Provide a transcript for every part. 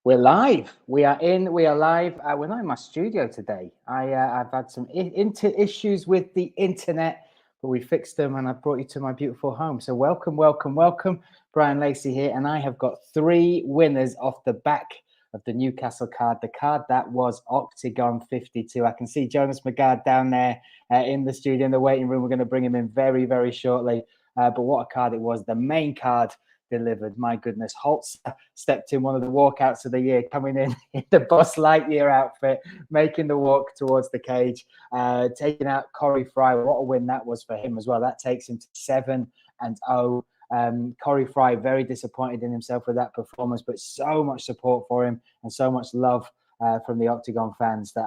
We're live. We are in. We are live. We're not in my studio today. I've had some issues with the internet, but we fixed them, and I brought you to my beautiful home. So welcome, welcome, welcome. Bryan Lacey here, and I have got 3 winners off the back of the Newcastle card. The card that was Octagon 52. I can see Jonas Magard down there in the studio in the waiting room. We're going to bring him in very, very shortly. But what a card it was! The main card delivered. My goodness, Holtz stepped in one of the walkouts of the year, coming in the Buzz Lightyear outfit, making the walk towards the cage, taking out Corey Fry. What a win that was for him as well. That takes him to 7-0. Corey Fry very disappointed in himself with that performance, but so much support for him and so much love from the Octagon fans that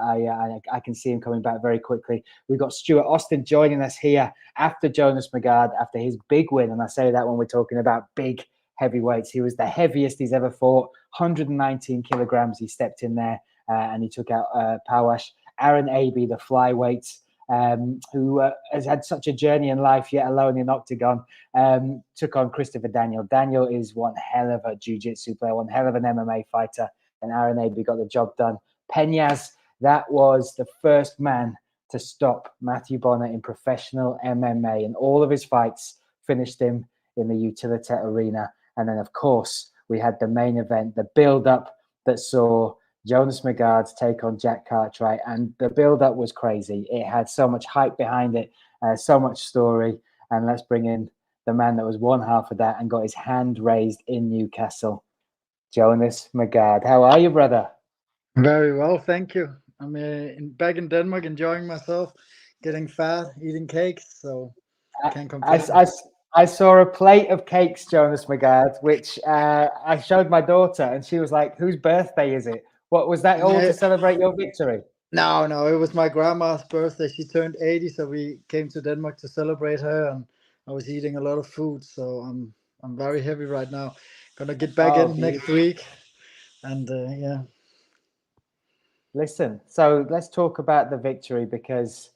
I can see him coming back very quickly. We've got Stuart Austin joining us here after Jonas Magard, after his big win. And I say that when we're talking about big heavyweights. He was the heaviest he's ever fought, 119 kilograms. He stepped in there and he took out Pawash. Aaron Abbey, the flyweight, who has had such a journey in life, yet alone in Octagon, took on Christopher Daniel. Daniel is one hell of a jiu-jitsu player, one hell of an MMA fighter, and Aaron Abbey got the job done. Peñas, that was the first man to stop Matthew Bonner in professional MMA, and all of his fights finished him in the Utilita Arena. And then, of course, we had the main event, the build-up that saw Jonas Magard take on Jack Cartwright, and the build-up was crazy. It had so much hype behind it, so much story, and let's bring in the man that was one half of that and got his hand raised in Newcastle, Jonas Magard. How are you, brother? Very well, thank you. I'm back in Denmark, enjoying myself, getting fat, eating cakes, so I can't complain. I saw a plate of cakes, Jonas Magard, which I showed my daughter, and she was like, whose birthday is it? What was that, all to celebrate your victory? No, it was my grandma's birthday. She turned 80, so we came to Denmark to celebrate her, and I was eating a lot of food, so I'm very heavy right now. Gonna get back in next week, and yeah. Listen, so let's talk about the victory, because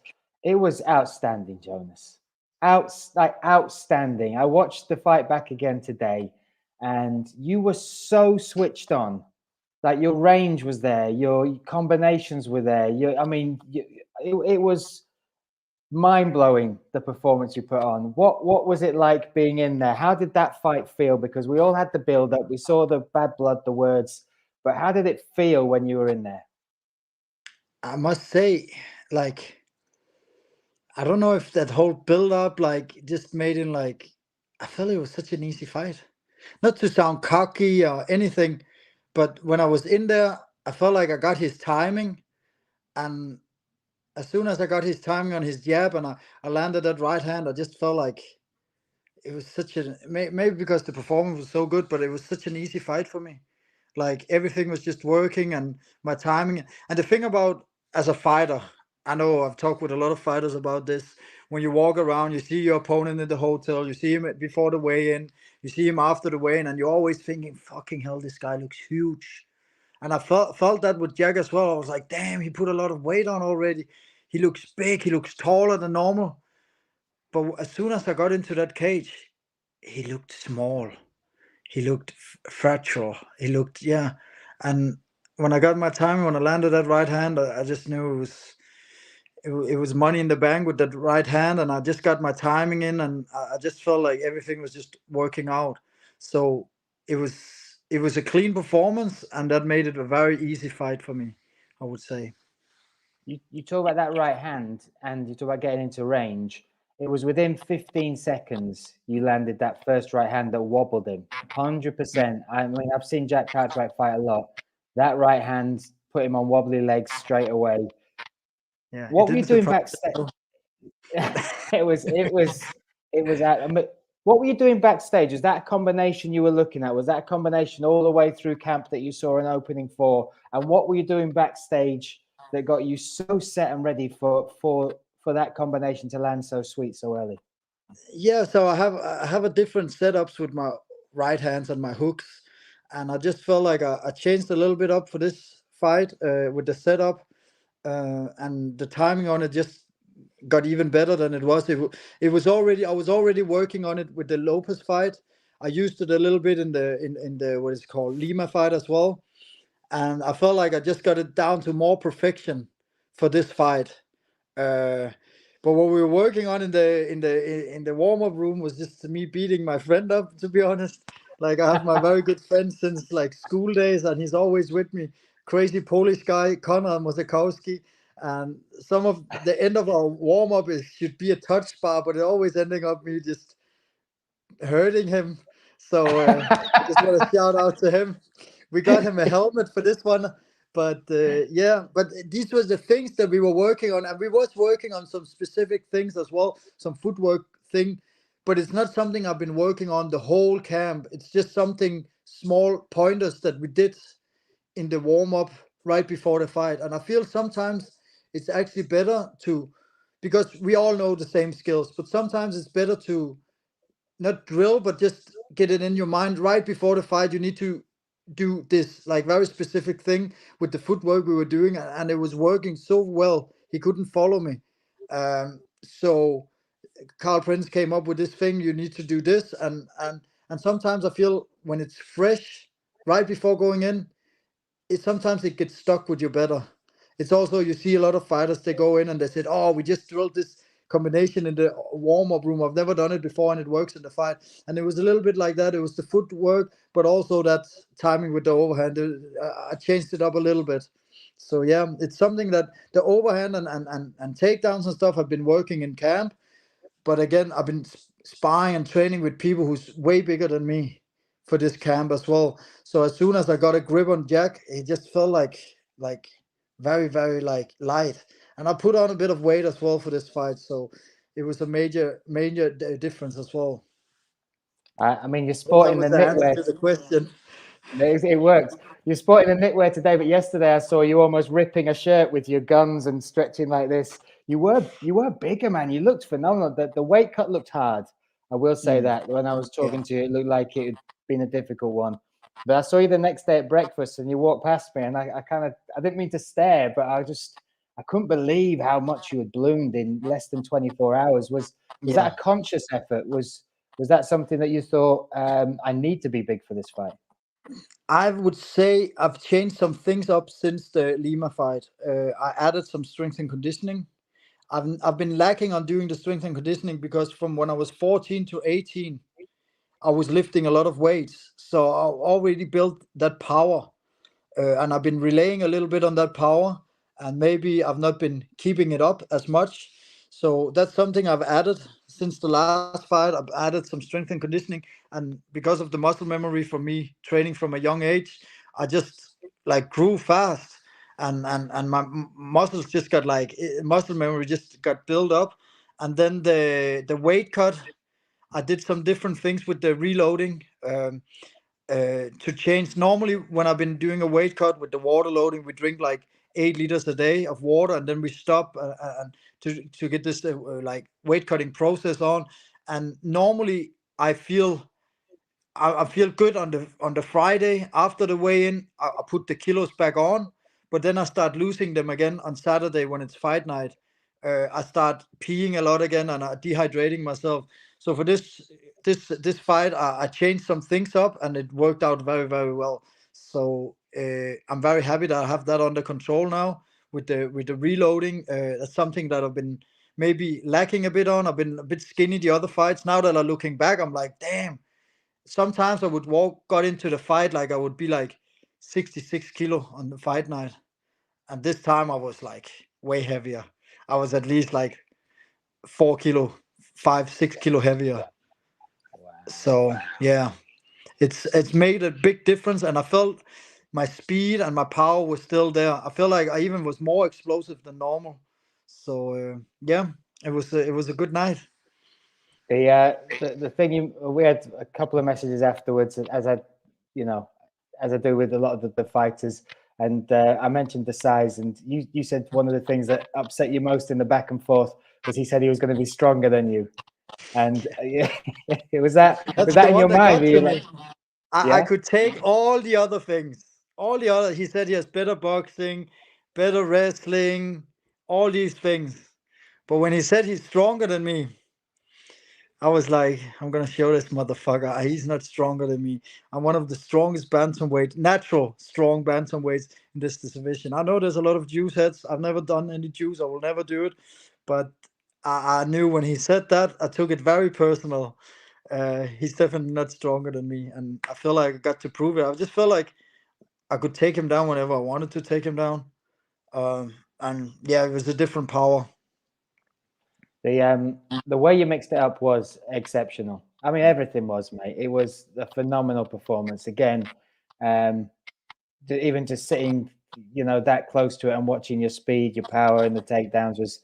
it was outstanding, Jonas. Outstanding. I watched the fight back again today, and you were so switched on. Like, your range was there, your combinations were there. It was mind-blowing, the performance you put on. What was it like being in there? How did that fight feel? Because we all had the build-up, we saw the bad blood, the words, but how did it feel when you were in there? I must say, like, I don't know if that whole build-up, like, just made it like, I felt it was such an easy fight. Not to sound cocky or anything, but when I was in there, I felt like I got his timing, and as soon as I got his timing on his jab and I landed that right hand, I just felt like it was such a, maybe because the performance was so good, but it was such an easy fight for me. Like, everything was just working, and my timing. And the thing about, as a fighter, I know I've talked with a lot of fighters about this. When you walk around, you see your opponent in the hotel, you see him before the weigh-in, you see him after the weigh-in, and you're always thinking, fucking hell, this guy looks huge. And I felt that with Jack as well. I was like, damn, he put a lot of weight on already. He looks big, he looks taller than normal. But as soon as I got into that cage, he looked small. He looked fragile. He looked, yeah. And when I got my timing, when I landed that right hand, I just knew it was money in the bank with that right hand, and I just got my timing in, and I just felt like everything was just working out. So it was a clean performance, and that made it a very easy fight for me, I would say. You talk about that right hand, and you talk about getting into range. It was within 15 seconds you landed that first right hand that wobbled him. 100%. I mean, I've seen Jack Cartwright fight a lot. That right hand put him on wobbly legs straight away. Yeah. What were you doing backstage? It was what were you doing backstage? Was that a combination you were looking at? Was that a combination all the way through camp that you saw an opening for? And what were you doing backstage that got you so set and ready for that combination to land so sweet so early? Yeah, so I have a different setups with my right hands and my hooks, and I just felt like I changed a little bit up for this fight with the setup, and the timing on it just got even better than it was. It was already, I was already working on it with the Lopez fight. I used it a little bit in the what is it called, Lima fight as well, and I felt like I just got it down to more perfection for this fight. Uh, but what we were working on in the warm up room was just me beating my friend up. To be honest, like I have my very good friend since like school days, and he's always with me. Crazy Polish guy, Conor Mosakowski. And some of the end of our warm up is should be a touch bar, but it always ending up me just hurting him. So I just want to shout out to him. We got him a helmet for this one. But yeah, but these were the things that we were working on, and we was working on some specific things as well, some footwork thing. But it's not something I've been working on the whole camp. It's just something small pointers that we did in the warm up right before the fight. And I feel sometimes it's actually better to, because we all know the same skills, but sometimes it's better to not drill, but just get it in your mind right before the fight. You need to do this like very specific thing with the footwork we were doing, and it was working so well. He couldn't follow me. So Carl Prince came up with this thing. You need to do this, and sometimes I feel when it's fresh right before going in, sometimes it gets stuck with you better. It's also you see a lot of fighters they go in and they said, "Oh, we just drilled this combination in the warm up room. I've never done it before, and it works in the fight." And it was a little bit like that. It was the footwork, but also that timing with the overhand. I changed it up a little bit. So yeah, it's something that the overhand and takedowns and stuff have been working in camp. But again, I've been sparring and training with people who's way bigger than me for this camp as well. So as soon as I got a grip on Jack, it just felt like very, very like light. And I put on a bit of weight as well for this fight. So it was a major difference as well. I mean, you're Well, that sporting was the the answer knitwear. to the question. It worked. You're sporting the knitwear today, but yesterday I saw you almost ripping a shirt with your guns and stretching like this. You were bigger, man. You looked phenomenal. The weight cut looked hard. I will say that when I was talking to you, it looked like it had been a difficult one. But I saw you the next day at breakfast, and you walked past me, and I didn't mean to stare, but I couldn't believe how much you had bloomed in less than 24 hours. Was that a conscious effort? Was that something that you thought I need to be big for this fight? I would say I've changed some things up since the Lima fight. I added some strength and conditioning. I've been lacking on doing the strength and conditioning because from when I was 14 to 18, I was lifting a lot of weights. So I already built that power, and I've been relaying a little bit on that power, and maybe I've not been keeping it up as much. So that's something I've added since the last fight. I've added some strength and conditioning, and because of the muscle memory from me training from a young age, I just like grew fast, and my muscles just got like muscle memory just got built up, and then the weight cut. I did some different things with the reloading. To change. Normally, when I've been doing a weight cut with the water loading, we drink like 8 liters a day of water, and then we stop and to get this like weight cutting process on. And normally, I feel good on the Friday after the weigh-in. I put the kilos back on, but then I start losing them again on Saturday when it's fight night. I start peeing a lot again and dehydrating myself. So for this fight, I changed some things up and it worked out very, very well. So I'm very happy that I have that under control now with the reloading. That's something that I've been maybe lacking a bit on. I've been a bit skinny the other fights. Now that I'm looking back, I'm like, damn. Sometimes I would got into the fight like I would be like 66 kilo on the fight night, and this time I was like way heavier. I was at least like 4 kilo, 5, 6 kilo heavier. Wow. So yeah, it's made a big difference, and I felt my speed and my power was still there. I feel like I even was more explosive than normal. So yeah, it was a good night. The thing we had a couple of messages afterwards, as I do with a lot of the fighters, and I mentioned the size, and you said one of the things that upset you most in the back and forth was he said he was going to be stronger than you, and was that That's the in your one that mind? got Were to you me. like, I yeah? could take all the other things. All the other, he said he has better boxing, better wrestling, all these things. But when he said he's stronger than me, I was like, I'm gonna show this motherfucker. He's not stronger than me. I'm one of the strongest bantamweight, natural strong bantamweights in this division. I know there's a lot of juice heads. I've never done any juice. I will never do it. But I knew when he said that, I took it very personal. He's definitely not stronger than me, and I feel like I got to prove it. I just felt like I could take him down whenever I wanted to take him down. And yeah, it was a different power. The way you mixed it up was exceptional. I mean, everything was, mate. It was a phenomenal performance. Again, even just sitting, that close to it and watching your speed, your power, and the takedowns was,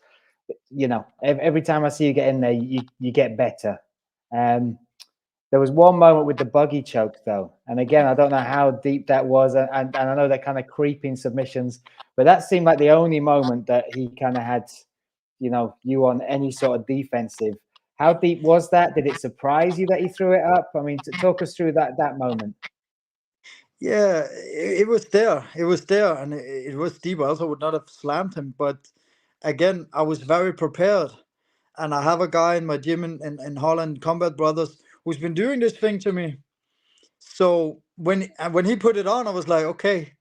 every time I see you get in there, you get better. There was one moment with the buggy choke, though. And again, I don't know how deep that was. And I know they're kind of creeping submissions, but that seemed like the only moment that he kind of had, you on any sort of defensive. How deep was that? Did it surprise you that he threw it up? I mean, talk us through that moment. Yeah, it was there. It was there, and it was deep. I also would not have slammed him, but again, I was very prepared. And I have a guy in my gym in Holland, Combat Brothers, who's been doing this thing to me. So when he put it on, I was like, okay,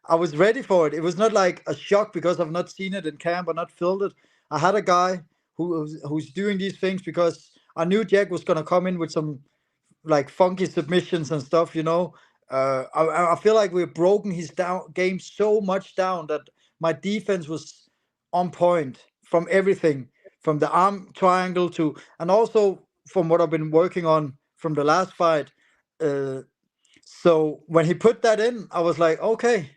I was ready for it. It was not like a shock because I've not seen it in camp or not filled it. I had a guy who's doing these things because I knew Jack was gonna come in with some like funky submissions and stuff. I feel like we've broken his game so much down that my defense was on point from everything, from the arm triangle to, and also from what I've been working on from the last fight. Uh, so when he put that in, I was like, okay.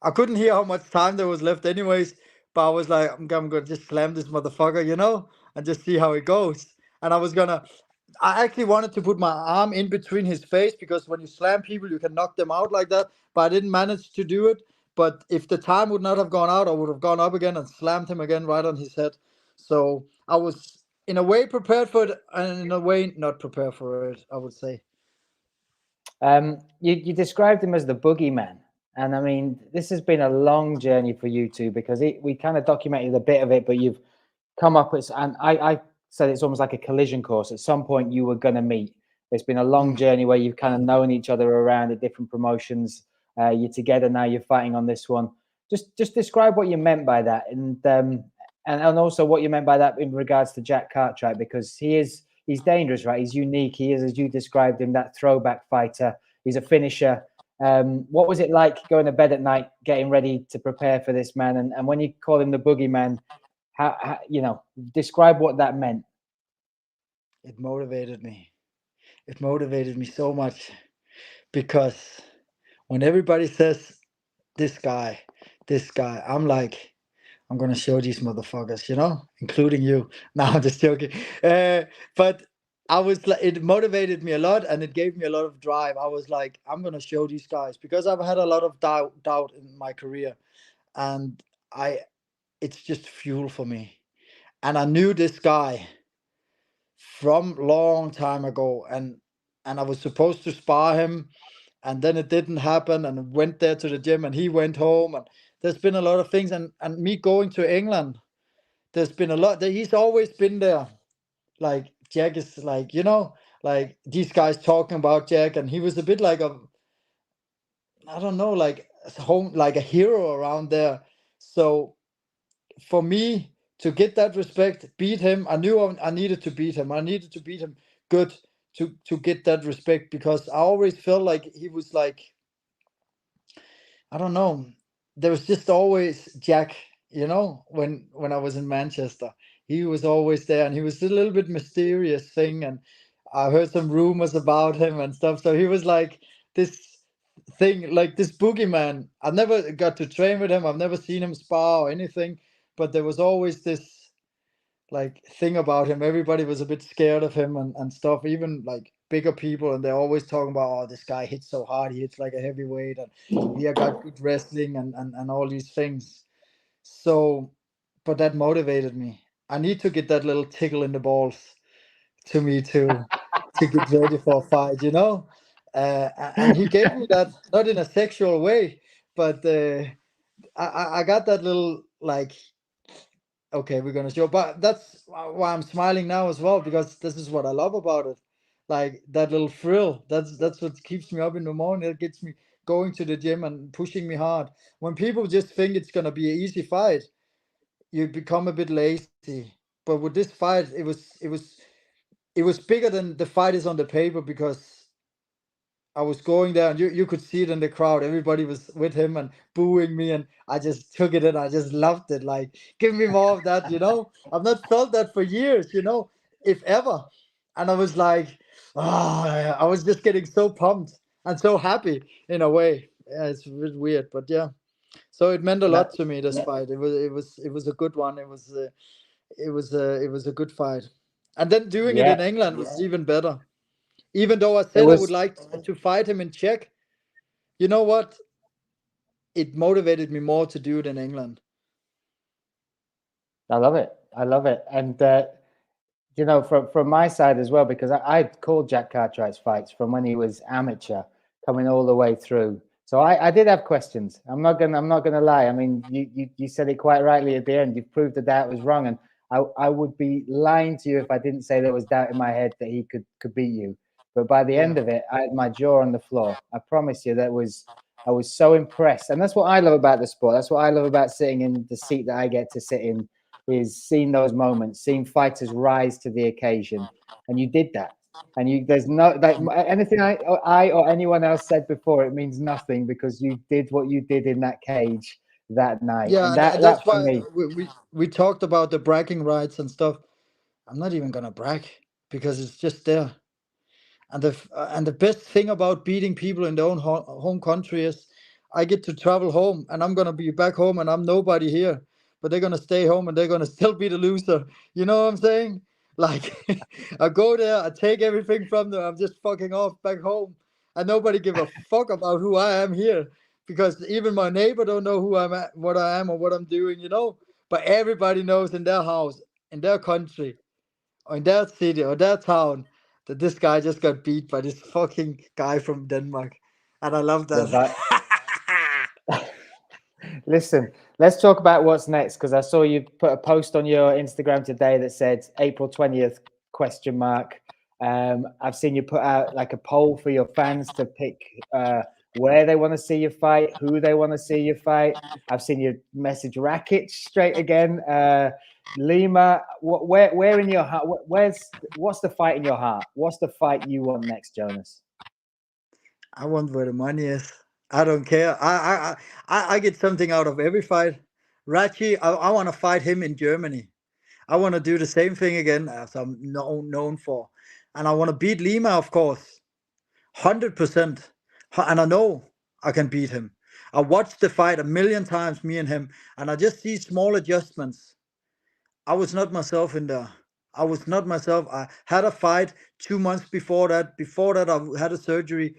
I couldn't hear how much time there was left, anyways. But I was like, I'm gonna just slam this motherfucker, and just see how it goes. And I actually wanted to put my arm in between his face because when you slam people, you can knock them out like that. But I didn't manage to do it. But if the time would not have gone out, I would have gone up again and slammed him again right on his head. So I was in a way prepared for it, and in a way not prepared for it, I would say. You described him as the boogeyman. And I mean, this has been a long journey for you two because we kind of documented a bit of it, but you've come up with, and I said it's almost like a collision course. At some point, you were going to meet. It's been a long journey where you've kind of known each other around the different promotions. You're together now. You're fighting on this one. Just describe what you meant by that, and also what you meant by that in regards to Jack Cartwright, because he's dangerous, right? He's unique. He is, as you described him, that throwback fighter. He's a finisher. What was it like going to bed at night, getting ready to prepare for this man? And when you call him the boogeyman, how describe what that meant. It motivated me. It motivated me so much because when everybody says this guy, I'm like, I'm gonna show these motherfuckers, including you. No, I'm just joking. But I was like, it motivated me a lot, and it gave me a lot of drive. I was like, I'm gonna show these guys because I've had a lot of doubt in my career, and it's just fuel for me. And I knew this guy from long time ago, and I was supposed to spar him, and then it didn't happen, and I went there to the gym, and he went home, and there's been a lot of things, and me going to England, there's been a lot that he's always been there. Like Jack is like, like these guys talking about Jack, and he was a bit like I don't know, like home, like a hero around there. So for me to get that respect, beat him, I knew I needed to beat him. I needed to beat him good to get that respect, because I always felt like he was like, I don't know, there was just always Jack, when I was in Manchester. He was always there, and he was a little bit mysterious thing, and I heard some rumors about him and stuff. So he was like this thing, like this boogeyman. I never got to train with him. I've never seen him spar or anything, but there was always this like thing about him. Everybody was a bit scared of him and stuff, even like bigger people, and they're always talking about, oh, this guy hits so hard, he hits like a heavyweight, and he got good wrestling and all these things. So, but that motivated me. I need to get that little tickle in the balls to me to get ready for a fight, and he gave me that, not in a sexual way, but I got that little like okay, we're gonna show. But that's why I'm smiling now as well, because this is what I love about it. Like that little thrill. That's what keeps me up in the morning. It gets me going to the gym and pushing me hard. When people just think it's gonna be an easy fight, you become a bit lazy. But with this fight, it was bigger than the fight is on the paper, because I was going there and you could see it in the crowd. Everybody was with him and booing me, and I just took it in. I just loved it. Like, give me more of that, you know? I've not felt that for years, you know, if ever. And I was like, I was just getting so pumped and so happy in a way. Yeah, it's a bit weird, but yeah. So it meant a That, lot to me, this fight. It was a good one. It was a good fight. And then doing it yeah, in England was even better. Even though I it said I would was. like to fight him in Czech, you know what? It motivated me more to do it in England. I love it. I love it. And you know, from my side as well, because I called Jack Cartwright's fights from when he was amateur, coming all the way through. So I did have questions. I'm not gonna lie. I mean, you said it quite rightly at the end. You proved the doubt was wrong, and I would be lying to you if I didn't say there was doubt in my head that he could beat you. But by the Yeah. end of it, I had my jaw on the floor. I promise you, I was so impressed, and that's what I love about the sport. That's what I love about sitting in the seat that I get to sit in, is seeing those moments, seeing fighters rise to the occasion, and you did that. And there's no like anything I or anyone else said before. It means nothing, because you did what you did in that cage that night, Yeah, and and that that's for why me. we talked about the bragging rights and stuff. I'm not even gonna brag, because it's just there. And the best thing about beating people in their own home country is I get to travel home, and I'm gonna be back home and I'm nobody here, but they're gonna stay home and they're gonna still be the loser. You know what I'm saying? Like, I go there, I take everything from them, I'm just fucking off back home, and nobody give a fuck about who I am here, because even my neighbor don't know who I'm at, what I am, or what I'm doing. You know, but everybody knows in their house, in their country, or in their city or their town, that this guy just got beat by this fucking guy from Denmark. And I love The that. Listen, let's talk about what's next, because I saw you put a post on your Instagram today that said April 20th question mark. I've seen you put out like a poll for your fans to pick where they want to see you fight, who they want to see you fight. I've seen you message Rakic straight again. Lima, where in your heart? What's the fight in your heart? What's the fight you want next, Jonas? I want where the money is. I don't care. I get something out of every fight. Rachi, I want to fight him in Germany. I want to do the same thing again, as I'm known for. And I want to beat Lima, of course. 100%. And I know I can beat him. I watched the fight a million times, me and him, and I just see small adjustments. I was not myself in there. I was not myself. I had a fight 2 months before that. Before that, I had a surgery,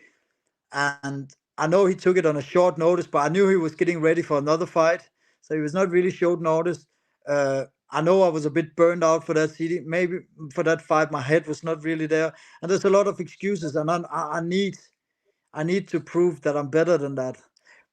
and I know he took it on a short notice, but I knew he was getting ready for another fight, so he was not really short notice. I know I was a bit burned out for that city. Maybe for that fight, my head was not really there, and there's a lot of excuses, and I need to prove that I'm better than that.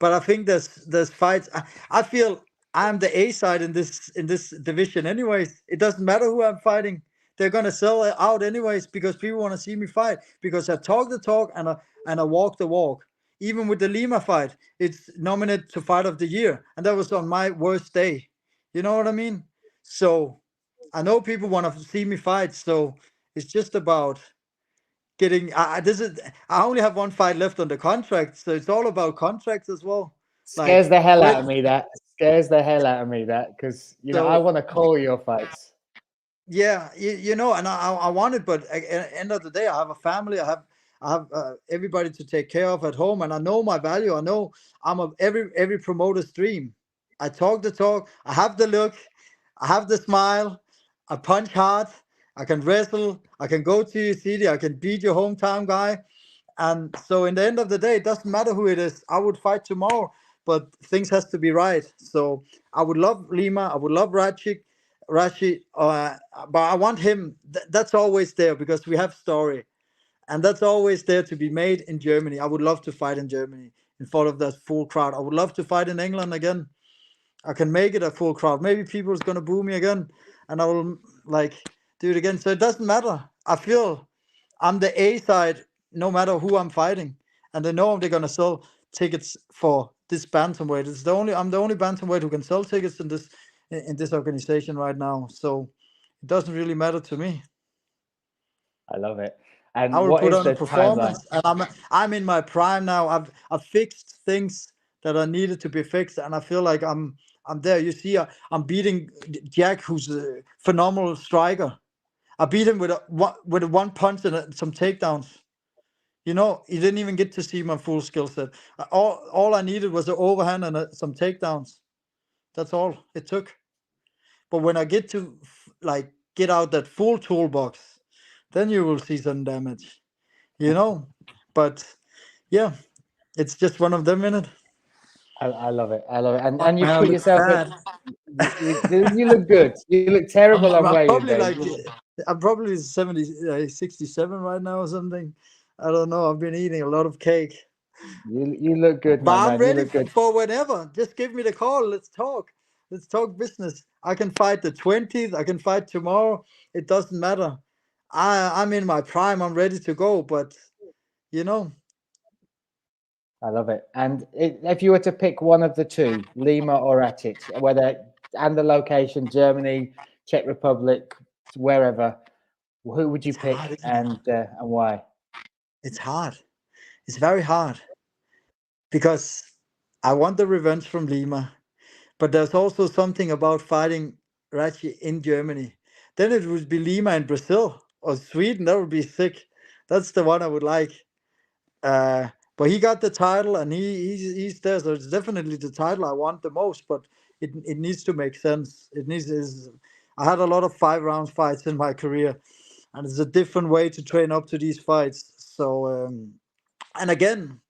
But I think there's fights. I feel I'm the A side in this division. Anyways, it doesn't matter who I'm fighting. They're gonna sell it out anyways, because people want to see me fight. Because I talk the talk, and I walk the walk. Even with the Lima fight, it's nominated to Fight of the Year, and that was on my worst day. You know what I mean? So I know people want to see me fight. So it's just about getting. I only have one fight left on the contract, so it's all about contracts as well. Scares Like, the hell out when of me. That scares the hell out of me. That, because I so want to call your fights. yeah, and I want it, but at the end of the day, I have a family. I have everybody to take care of at home, and I know my value. I know I'm every promoter's dream. I talk the talk. I have the look. I have the smile. I punch hard. I can wrestle. I can go to your city. I can beat your hometown guy. And so in the end of the day, it doesn't matter who it is. I would fight tomorrow, but things has to be right. So I would love Lima. I would love Rashi, but I want him. That's always there, because we have story, and that's always there to be made in Germany. I would love to fight in Germany in front of that full crowd. I would love to fight in England again. I can make it a full crowd. Maybe people is gonna boo me again, and I will like do it again. So it doesn't matter. I feel I'm the A side, no matter who I'm fighting, and they know they're gonna sell tickets for this bantamweight. I'm the only bantamweight who can sell tickets in this organization right now. So it doesn't really matter to me. I love it. And I will what put is on a the timeline? performance, and I'm in my prime now. I've fixed things that are needed to be fixed, and I feel like I'm there. You see, I'm beating Jack, who's a phenomenal striker. I beat him with one punch and some takedowns. You know, he didn't even get to see my full skill set. All I needed was an overhand and some takedowns. That's all it took. But when I get to like get out that full toolbox, then you will see some damage. You know, but yeah, it's just one of them in it. I love it. I love it. Oh, And you man, I put look yourself bad. you look good. You look terrible on I'm weigh-in probably day. I'm probably 67 right now or something. I don't know. I've been eating a lot of cake. You look good, But my I'm man. You ready look good. for whenever. Just give me the call. Let's talk. Let's talk business. I can fight the 20th. I can fight tomorrow. It doesn't matter. I'm in my prime. I'm ready to go. But, you know. I love it. And if you were to pick one of the two, Lima or Ratic, and the location, Germany, Czech Republic, wherever, who would you pick Hard, and why? it's hard. It's very hard. Because I want the revenge from Lima. But there's also something about fighting Rachi in Germany. Then it would be Lima in Brazil or Sweden. That would be sick. That's the one I would like. Uh, but he got the title and he's there. So it's definitely the title I want the most. But it needs to make sense. I had a lot of 5 round fights in my career, and it's a different way to train up to these fights. So and again,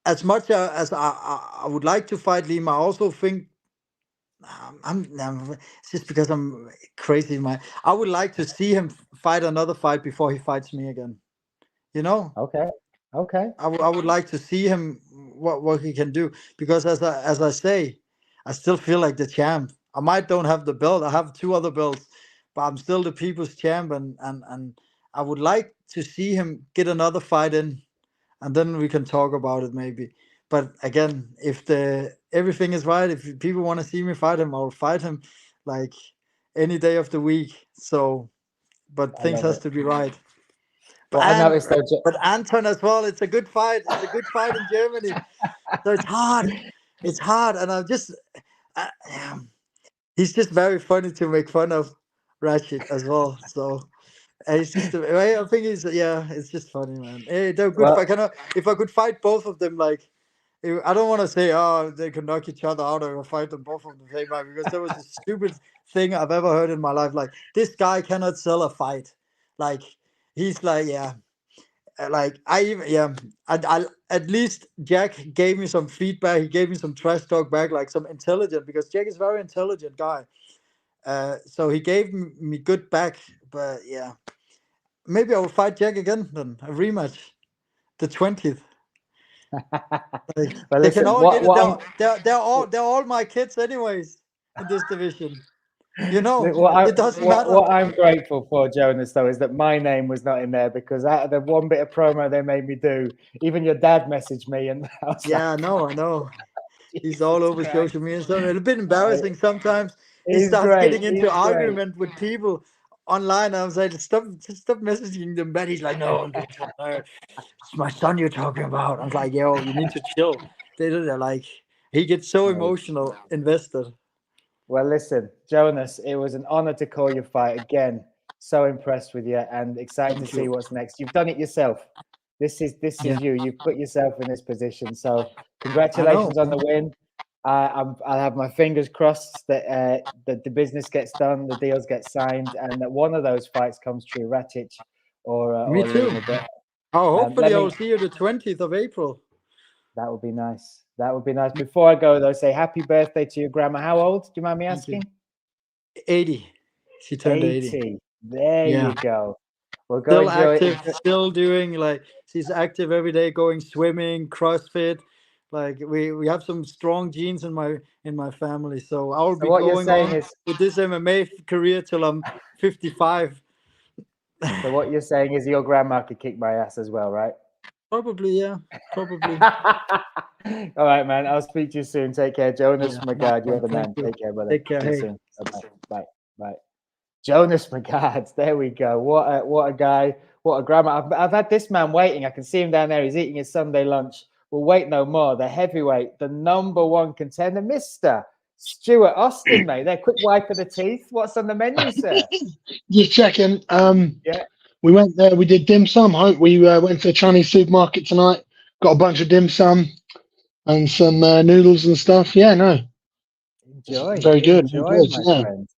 as much as I would like to fight Lima, I also think it's just because I'm crazy. I would like to see him fight another fight before he fights me again. You know, Okay. I would like to see him what he can do, because as I say, I still feel like the champ. I might don't have the belt. I have 2 other belts, but I'm still the people's champ, and I would like to see him get another fight in, and then we can talk about it maybe. But again, if the everything is right, if people want to see me fight him, I'll fight him like any day of the week. So, but I things love has it. to be right. Well, I noticed though. But Anton as well. It's a good fight. It's a good fight in Germany. So it's hard. It's hard, and I, he's just very funny to make fun of Rashid as well. So. It's just, I think it's just funny, man. They're good. Well, If I could fight both of them, like, I don't want to say, oh, they can knock each other out or fight them both of the same time, because there was the stupid thing I've ever heard in my life. Like, this guy cannot sell a fight. Like, he's like, yeah, like I even, yeah, I at least Jack gave me some feedback. He gave me some trash talk back, like some intelligent, because Jack is a very intelligent guy. So he gave me good back, but yeah. Maybe I will fight Jack again then, a rematch, the 20th. Like, well, they can listen. all get it. They're all my kids anyways in this division. You know, it doesn't matter. What I'm grateful for, Jonas, though, is that my name was not in there, because out of the one bit of promo they made me do, even your dad messaged me, and I was Yeah, I know. He's all over Christ. social media. So it's a bit embarrassing sometimes. He He's starts great. getting into He's great. argument with people online. I was like, stop messaging them back. He's like, no, it's my son you're talking about. I was like, yo, you need to chill. They're like, he gets so emotional, invested. Well, listen, Jonas, it was an honor to call your fight again. So impressed with you and excited to see what's next. You've done it yourself. This is you. You've put yourself in this position. So congratulations on the win. I'll have my fingers crossed that the business gets done, the deals get signed, and that one of those fights comes true, Ratic or Me too. Lima. But, hopefully I'll see you the 20th of April. That would be nice. That would be nice. Before I go, though, say happy birthday to your grandma. How old? Do you mind me asking? 80. She turned 80. There you go. We'll go still enjoy active, still doing, like, she's active every day, going swimming, CrossFit, Like we have some strong genes in my family, so I'll So be what you're going saying on is, with this MMA career till I'm 55. so what you're saying is your grandma could kick my ass as well, right? Probably, yeah. Probably. All right, man. I'll speak to you soon. Take care, Jonas Yeah, Magard. You're the thank man. you. Take care, brother. Take care. See you Hey. soon. Bye-bye. Bye. Bye. Jonas Magard. There we go. What a guy. What a grandma. I've had this man waiting. I can see him down there. He's eating his Sunday lunch. We'll wait no more. The heavyweight, the #1 contender, Mr. Stuart Austin, mate. There, quick wipe of the teeth. What's on the menu, sir? Just checking. Yeah. We went there. We did dim sum. We went to a Chinese supermarket tonight. Got a bunch of dim sum and some noodles and stuff. Yeah, no. Enjoy. Very good. Enjoy, Very good. my Yeah. friend.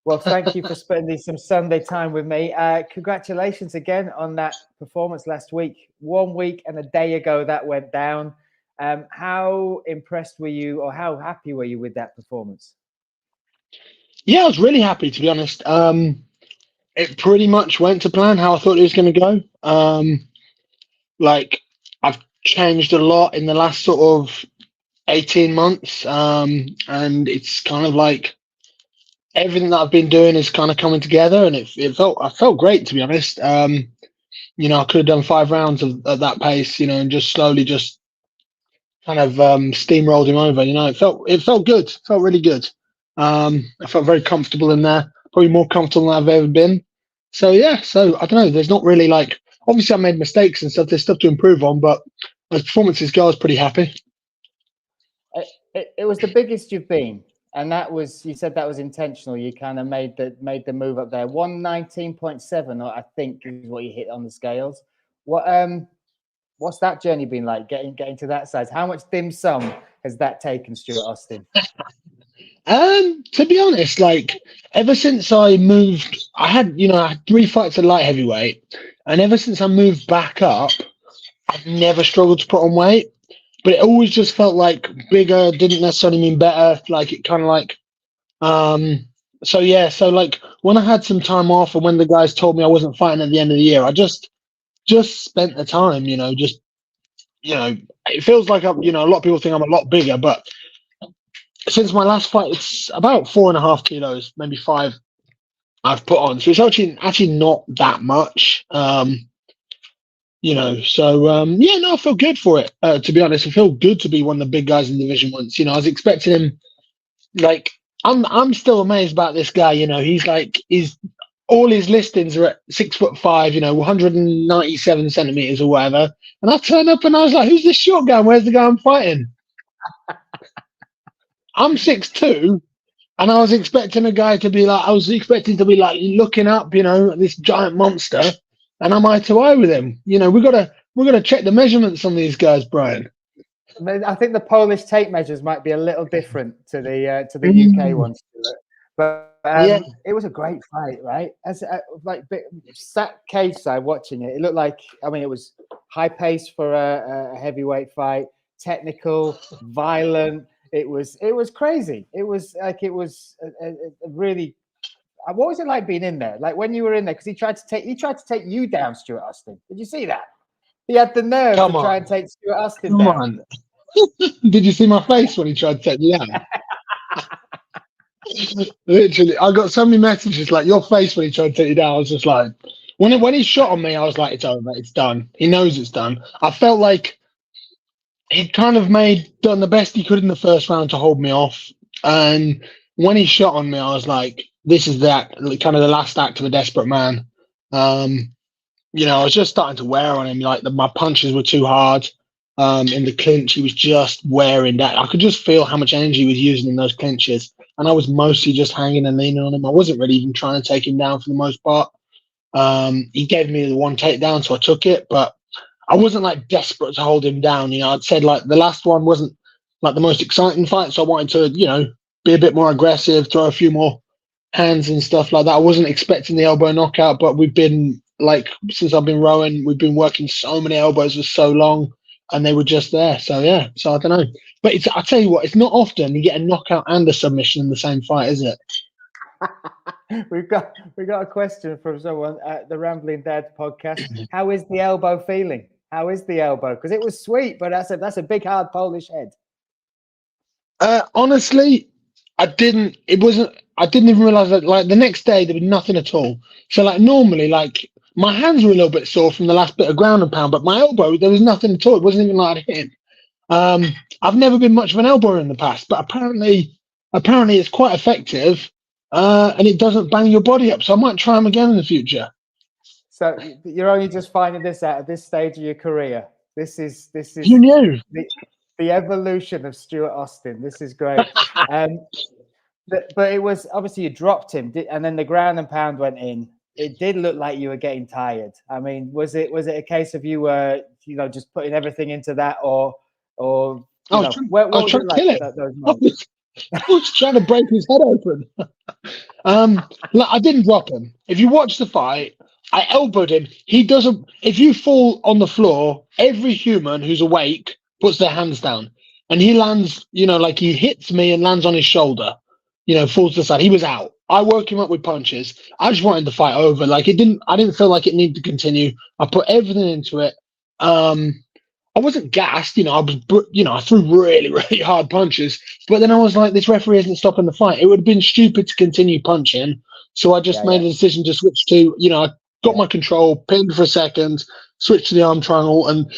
Well, thank you for spending some Sunday time with me. Congratulations again on that performance last week. 1 week and a day ago that went down. How impressed were you, or how happy were you with that performance? Yeah, I was really happy, to be honest. It pretty much went to plan how I thought it was going to go. Like, I've changed a lot in the last sort of 18 months. And it's kind of like everything that I've been doing is kind of coming together, and I felt great, to be honest. You know, I could have done 5 rounds at that pace, you know, and just slowly just kind of steamrolled him over. You know, it felt good. It felt really good. I felt very comfortable in there, probably more comfortable than I've ever been. So yeah, so I don't know. There's not really like, obviously I made mistakes and stuff. There's stuff to improve on, but as performances go, I was pretty happy. It was the biggest you've been, and that was, you said that was intentional. You kind of made the move up there. 119.7, I think, is what you hit on the scales. What's that journey been like, getting to that size? How much dim sum has that taken, Stuart Austin? To be honest, like ever since I moved, I had 3 fights at light heavyweight, and ever since I moved back up, I've never struggled to put on weight. But it always just felt like bigger didn't necessarily mean better. Like it kind of like, so yeah. So like when I had some time off, and when the guys told me I wasn't fighting at the end of the year, I just spent the time, it feels like a lot of people think I'm a lot bigger, but since my last fight, it's about 4.5 kilos, maybe 5 I've put on. So it's actually not that much. Yeah, no, I feel good for it. To be honest, I feel good to be one of the big guys in Division 1. You know, I was expecting him. Like, I'm still amazed about this guy. You know, he's all his listings are at 6'5", 197 centimeters or whatever. And I turned up and I was like, "Who's this short guy? Where's the guy I'm fighting?" I'm 6'2", and I was expecting to be like looking up, at this giant monster. And I'm eye to eye with him. You know, we're gonna check the measurements on these guys, Bryan. I think the Polish tape measures might be a little different to the UK ones, but Yeah. It was a great fight, right? As sat cage side watching it, it looked like, I mean, it was high pace for a heavyweight fight, technical, violent. It was crazy. It was like a really. What was it like being in there? Like when you were in there, because he tried to take you down, Stuart Austin. Did you see that? He had the nerve to try and take Stuart Austin down. On. Did you see my face when he tried to take me down? Literally, I got so many messages like your face when he tried to take you down. I was just like, when he shot on me, I was like, it's over, it's done. He knows it's done. I felt like he kind of done the best he could in the first round to hold me off, and when he shot on me, I was like, this is kind of the last act of a desperate man. I was just starting to wear on him. Like my punches were too hard. In the clinch, he was just wearing that. I could just feel how much energy he was using in those clinches, and I was mostly just hanging and leaning on him. I wasn't really even trying to take him down for the most part. He gave me the one takedown, so I took it, but I wasn't like desperate to hold him down. I'd said like the last one wasn't like the most exciting fight, so I wanted to, be a bit more aggressive, throw a few more hands and stuff like that. I wasn't expecting the elbow knockout, but we've been since I've been rowing, we've been working so many elbows for so long, and they were just there. So yeah, so I don't know, but I tell you what, it's not often you get a knockout and a submission in the same fight, is it? we got a question from someone at the Rambling Dad podcast. How is the elbow feeling? How is the elbow? Because it was sweet, but that's a big, hard Polish head. Honestly, I didn't even realize that, like, the next day there was nothing at all. So, like, normally, like, my hands were a little bit sore from the last bit of ground and pound, but my elbow, there was nothing at all. It wasn't even like I hit him. I've never been much of an elbower in the past, but apparently it's quite effective, and it doesn't bang your body up. So I might try them again in the future. So you're only just finding this out at this stage of your career. This is You knew. the evolution of Stuart Austin. This is great. But it was obviously you dropped him, and then the ground and pound went in. It did look like you were getting tired. I mean, was it a case of you were just putting everything into that, or I was trying to kill him. I was trying to break his head open. Look, I didn't drop him. If you watch the fight, I elbowed him. He doesn't. If you fall on the floor, every human who's awake puts their hands down, and he lands. Like he hits me and lands on his shoulder. Falls to the side. He was out. I woke him up with punches. I just wanted the fight over. Like I didn't feel like it needed to continue. I put everything into it. I wasn't gassed. I threw really, really hard punches. But then I was like, this referee isn't stopping the fight. It would have been stupid to continue punching. So I just made a decision to switch to, I got my control, pinned for a second, switched to the arm triangle, and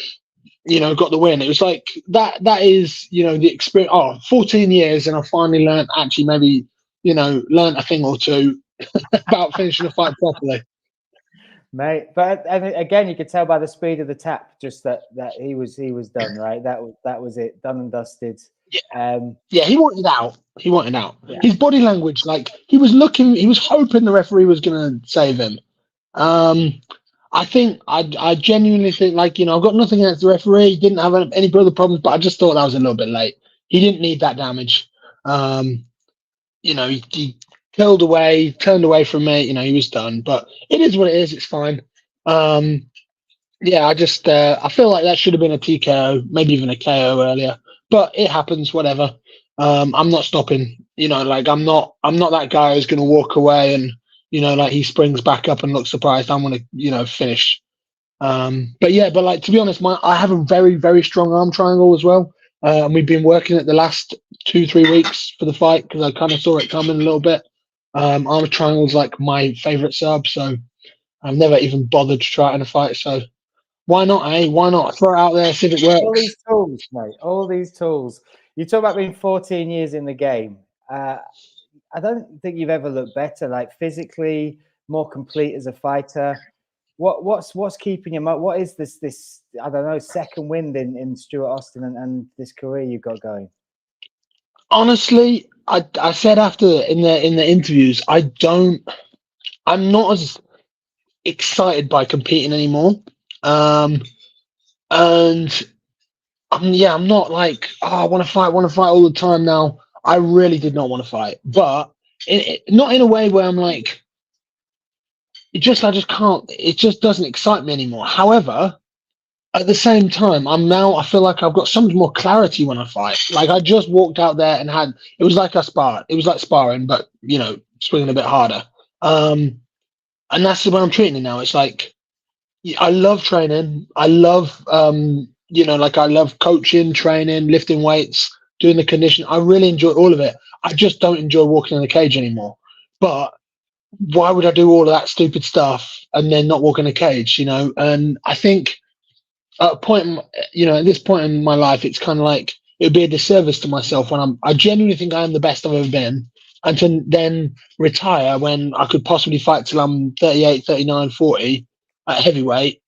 got the win. It was like that is, the experience. 14 years, and I finally learned, actually maybe, learned a thing or two about finishing a fight properly. Mate, but again, you could tell by the speed of the tap, just that he was done, right? That was it, done and dusted. Yeah, he wanted out. Yeah. His body language, like he was hoping the referee was going to save him. I genuinely think, like, I've got nothing against the referee. He didn't have any other problems, but I just thought that was a little bit late. He didn't need that damage. He killed away, turned away from me. He was done. But it is what it is. It's fine. I feel like that should have been a TKO, maybe even a KO earlier. But it happens. Whatever. I'm not stopping. I'm not that guy who's going to walk away and. Like he springs back up and looks surprised. I'm going to, finish. But like, to be honest, I have a very, very strong arm triangle as well. And we've been working it the last 2-3 weeks for the fight because I kind of saw it coming a little bit. Arm triangle is like my favorite sub. So I've never even bothered to try it in a fight. So why not, eh? Why not? Throw it out there, see if it works. All these tools, mate. All these tools. You talk about being 14 years in the game. I don't think you've ever looked better, like physically more complete as a fighter. What's keeping you? What is this I don't know, second wind in Stuart Austin and this career you've got going? Honestly, I said after in the interviews, I'm not as excited by competing anymore. And I'm not like, I want to fight all the time now. I really did not want to fight, but not in a way where I'm like, I just can't. It just doesn't excite me anymore. However, at the same time, I feel like I've got so much more clarity when I fight. Like I just walked out there and it was like it was like sparring, but swinging a bit harder. And that's the way I'm treating it now. It's like I love training. I love I love coaching, training, lifting weights, doing the conditioning. I really enjoy all of it. I just don't enjoy walking in the cage anymore. But why would I do all of that stupid stuff and then not walk in a cage? And I think at a point, at this point in my life, it's kind of like it would be a disservice to myself when I genuinely think I am the best I've ever been, and to then retire when I could possibly fight till I'm 38, 39, 40 at heavyweight.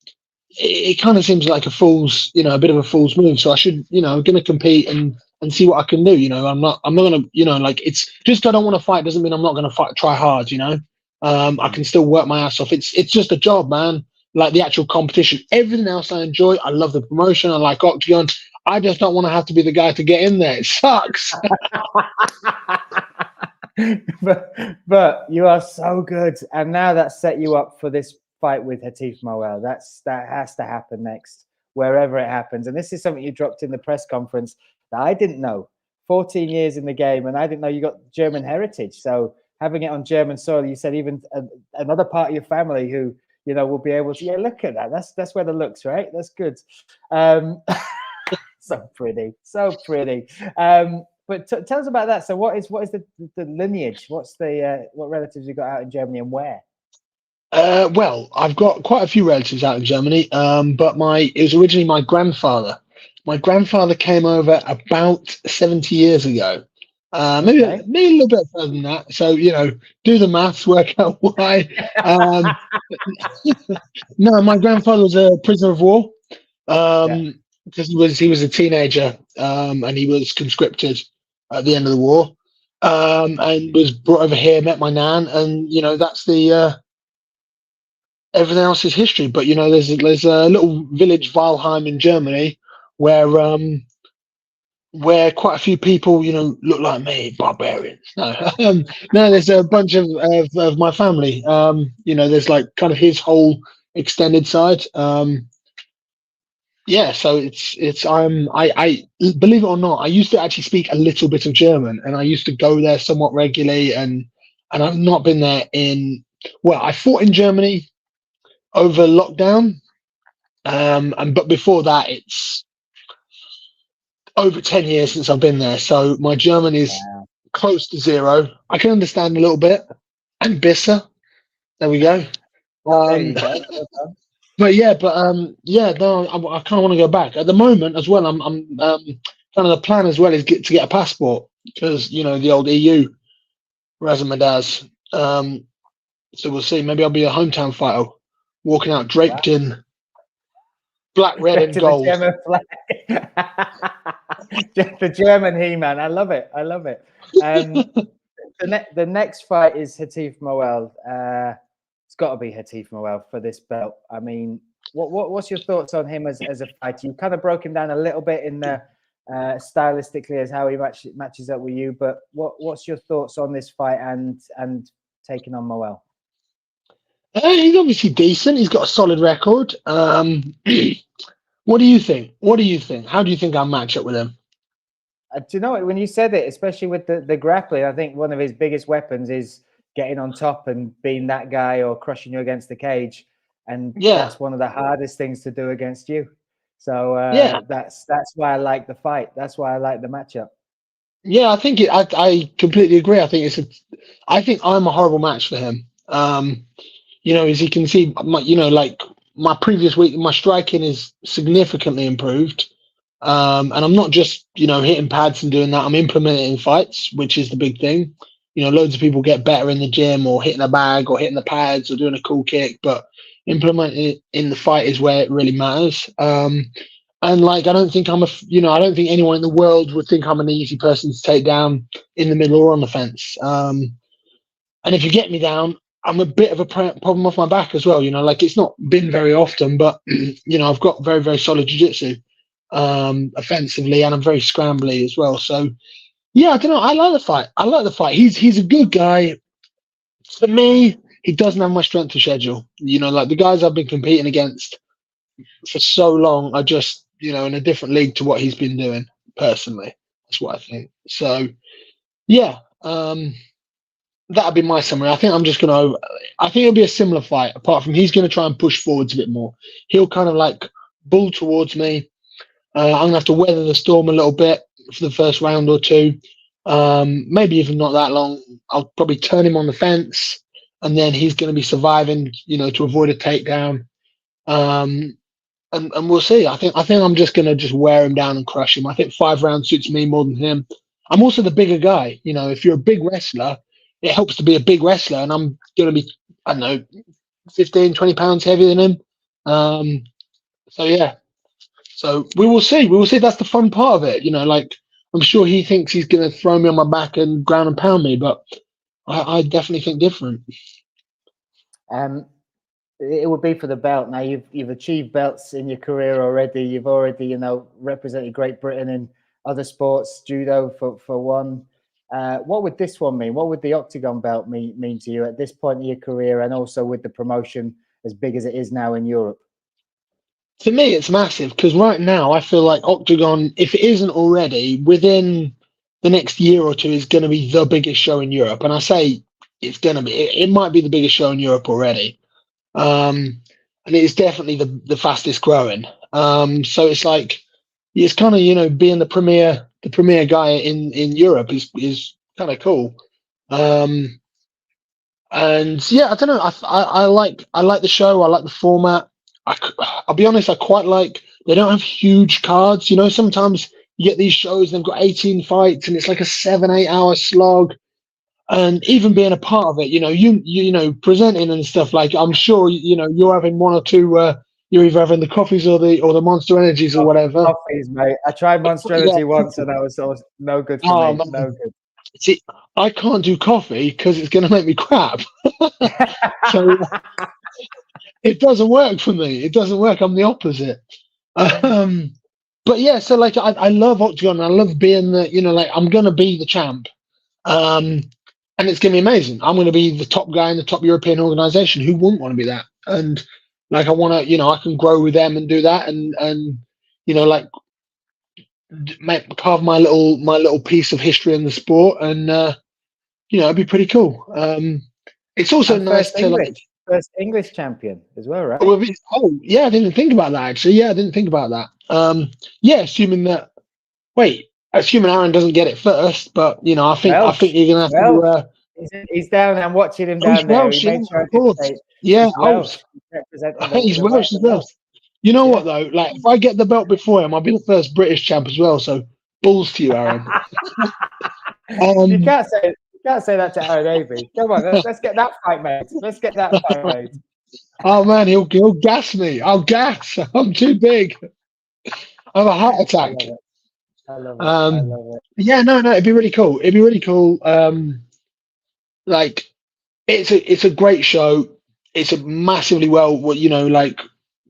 It kind of seems like a bit of a fool's move. So I should, going to compete and see what I can do. I'm not going to, like, it's just, I don't want to fight doesn't mean I'm not going to try hard, I can still work my ass off. It's just a job, man. Like the actual competition, everything else I enjoy. I love the promotion. I like OKTAGON. I just don't want to have to be the guy to get in there. It sucks. but you are so good. And now that's set you up for this fight with Hatif Moel. That has to happen next, wherever it happens. And this is something you dropped in the press conference that I didn't know. 14 years in the game, and I didn't know you got German heritage. So having it on German soil, you said even another part of your family who we'll be able to. Yeah, look at that. That's where the looks, right? That's good. So pretty, so pretty. But tell us about that. So what is the lineage? What's what relatives you got out in Germany and where? Well, I've got quite a few relatives out in Germany, but it was originally my grandfather. My grandfather came over about 70 years ago. Maybe a little bit further than that. So, do the maths, work out why. No, my grandfather was a prisoner of war because he was a teenager and he was conscripted at the end of the war and was brought over here, met my nan, and, that's everything else is history. But, there's a little village, Weilheim, in Germany, where quite a few people, look like me, barbarians. No, no, there's a bunch of my family. There's like kind of his whole extended side. Yeah, so I believe it or not, I used to actually speak a little bit of German, and I used to go there somewhat regularly, and I've not been there I fought in Germany over lockdown, but before that, it's over 10 years since I've been there, so my German is close to zero. I can understand a little bit, and Bissa. There we go. There you go. No, I kind of want to go back at the moment as well. I'm kind of the plan as well is to get a passport because the old EU Razamadaz. So we'll see. Maybe I'll be a hometown fighter, walking out draped in black, red, and gold. The German flag. The German He-Man. I love it. The next fight is Hatif Moel. It's got to be Hatif Moel for this belt. I mean, what's your thoughts on him as a fighter? You kind of broke him down a little bit in the stylistically as how he matches up with you, but what's your thoughts on this fight and taking on Moel? He's obviously decent. He's got a solid record. What do you think? How do you think I'll match up with him? Do you know what? When you said it, especially with the grappling, I think one of his biggest weapons is getting on top and being that guy or crushing you against the cage. And that's one of the hardest things to do against you. So that's why I like the fight. That's why I like the matchup. Yeah, I think I completely agree. I think I'm a horrible match for him. As you can see, my previous week, my striking is significantly improved. And I'm not just, hitting pads and doing that. I'm implementing it in fights, which is the big thing. Loads of people get better in the gym or hitting a bag or hitting the pads or doing a cool kick, but implementing it in the fight is where it really matters. And I don't think I don't think anyone in the world would think I'm an easy person to take down in the middle or on the fence. And if you get me down, I'm a bit of a problem off my back as well. It's not been very often, but I've got very, very solid jiu-jitsu offensively, and I'm very scrambly as well. So yeah, I don't know. I like the fight. He's a good guy. For me, he doesn't have my strength of schedule. The guys I've been competing against for so long are just, in a different league to what he's been doing personally. That's what I think. So yeah, that'd be my summary. I think it'll be a similar fight, apart from he's going to try and push forwards a bit more. He'll kind of bull towards me. I'm going to have to weather the storm a little bit for the first round or two. Maybe even not that long. I'll probably turn him on the fence, and then he's going to be surviving, to avoid a takedown. And we'll see. I think I'm just going to wear him down and crush him. I think 5 rounds suits me more than him. I'm also the bigger guy. If you're a big wrestler, it helps to be a big wrestler, and I'm going to be, 15, 20 pounds heavier than him. So yeah. So we will see. That's the fun part of it. I'm sure he thinks he's going to throw me on my back and ground and pound me, but I definitely think different. It would be for the belt. Now you've achieved belts in your career already. You've already, represented Great Britain in other sports, judo for one. What would this one mean? What would the Octagon belt mean to you at this point in your career, and also with the promotion as big as it is now in Europe? For me, it's massive because right now I feel like Octagon, if it isn't already, within the next year or two, is going to be the biggest show in Europe. And I say it's going to be. It might be the biggest show in Europe already. and it is definitely the fastest growing. So it's like it's kind of being the premier guy in Europe is kind of cool. And yeah, I don't know. I like the show. I like the format. I'll be honest. I quite like. They don't have huge cards. Sometimes you get these shows. They've got 18 fights, and it's like a 7-8 hour slog. And even being a part of it, you presenting and stuff. Like I'm sure you're having one or two. You're either having the coffees or the Monster Energies or whatever. Coffees, mate. I tried Monster Energy once, and that was no good for me. Man. No good. See, I can't do coffee because it's going to make me crap. So it doesn't work for me. It doesn't work. I'm the opposite. But yeah, so like I love Octagon. I love being I'm going to be the champ. And it's going to be amazing. I'm going to be the top guy in the top European organization. Who wouldn't want to be that? And like I want to, I can grow with them and do that, and carve my little piece of history in the sport, and it'd be pretty cool. It's also nice to first English champion as well, right? Oh yeah, I didn't think about that actually. Yeah, I didn't think about that. Yeah, assuming Aaron doesn't get it first, but I think you're gonna have to. He's down. I'm watching him down there. Welsh, yeah, he's Welsh as well. You know what though? Like, if I get the belt before him, I'll be the first British champ as well. So, balls to you, Aaron. You can't say that to Aaron Avey. Come on, let's get that fight made. Let's get that fight made. Oh man, he'll gas me. I'll gas. I'm too big. I have a heart attack. I love it. Yeah, no, it'd be really cool. Like, it's a great show. It's a massively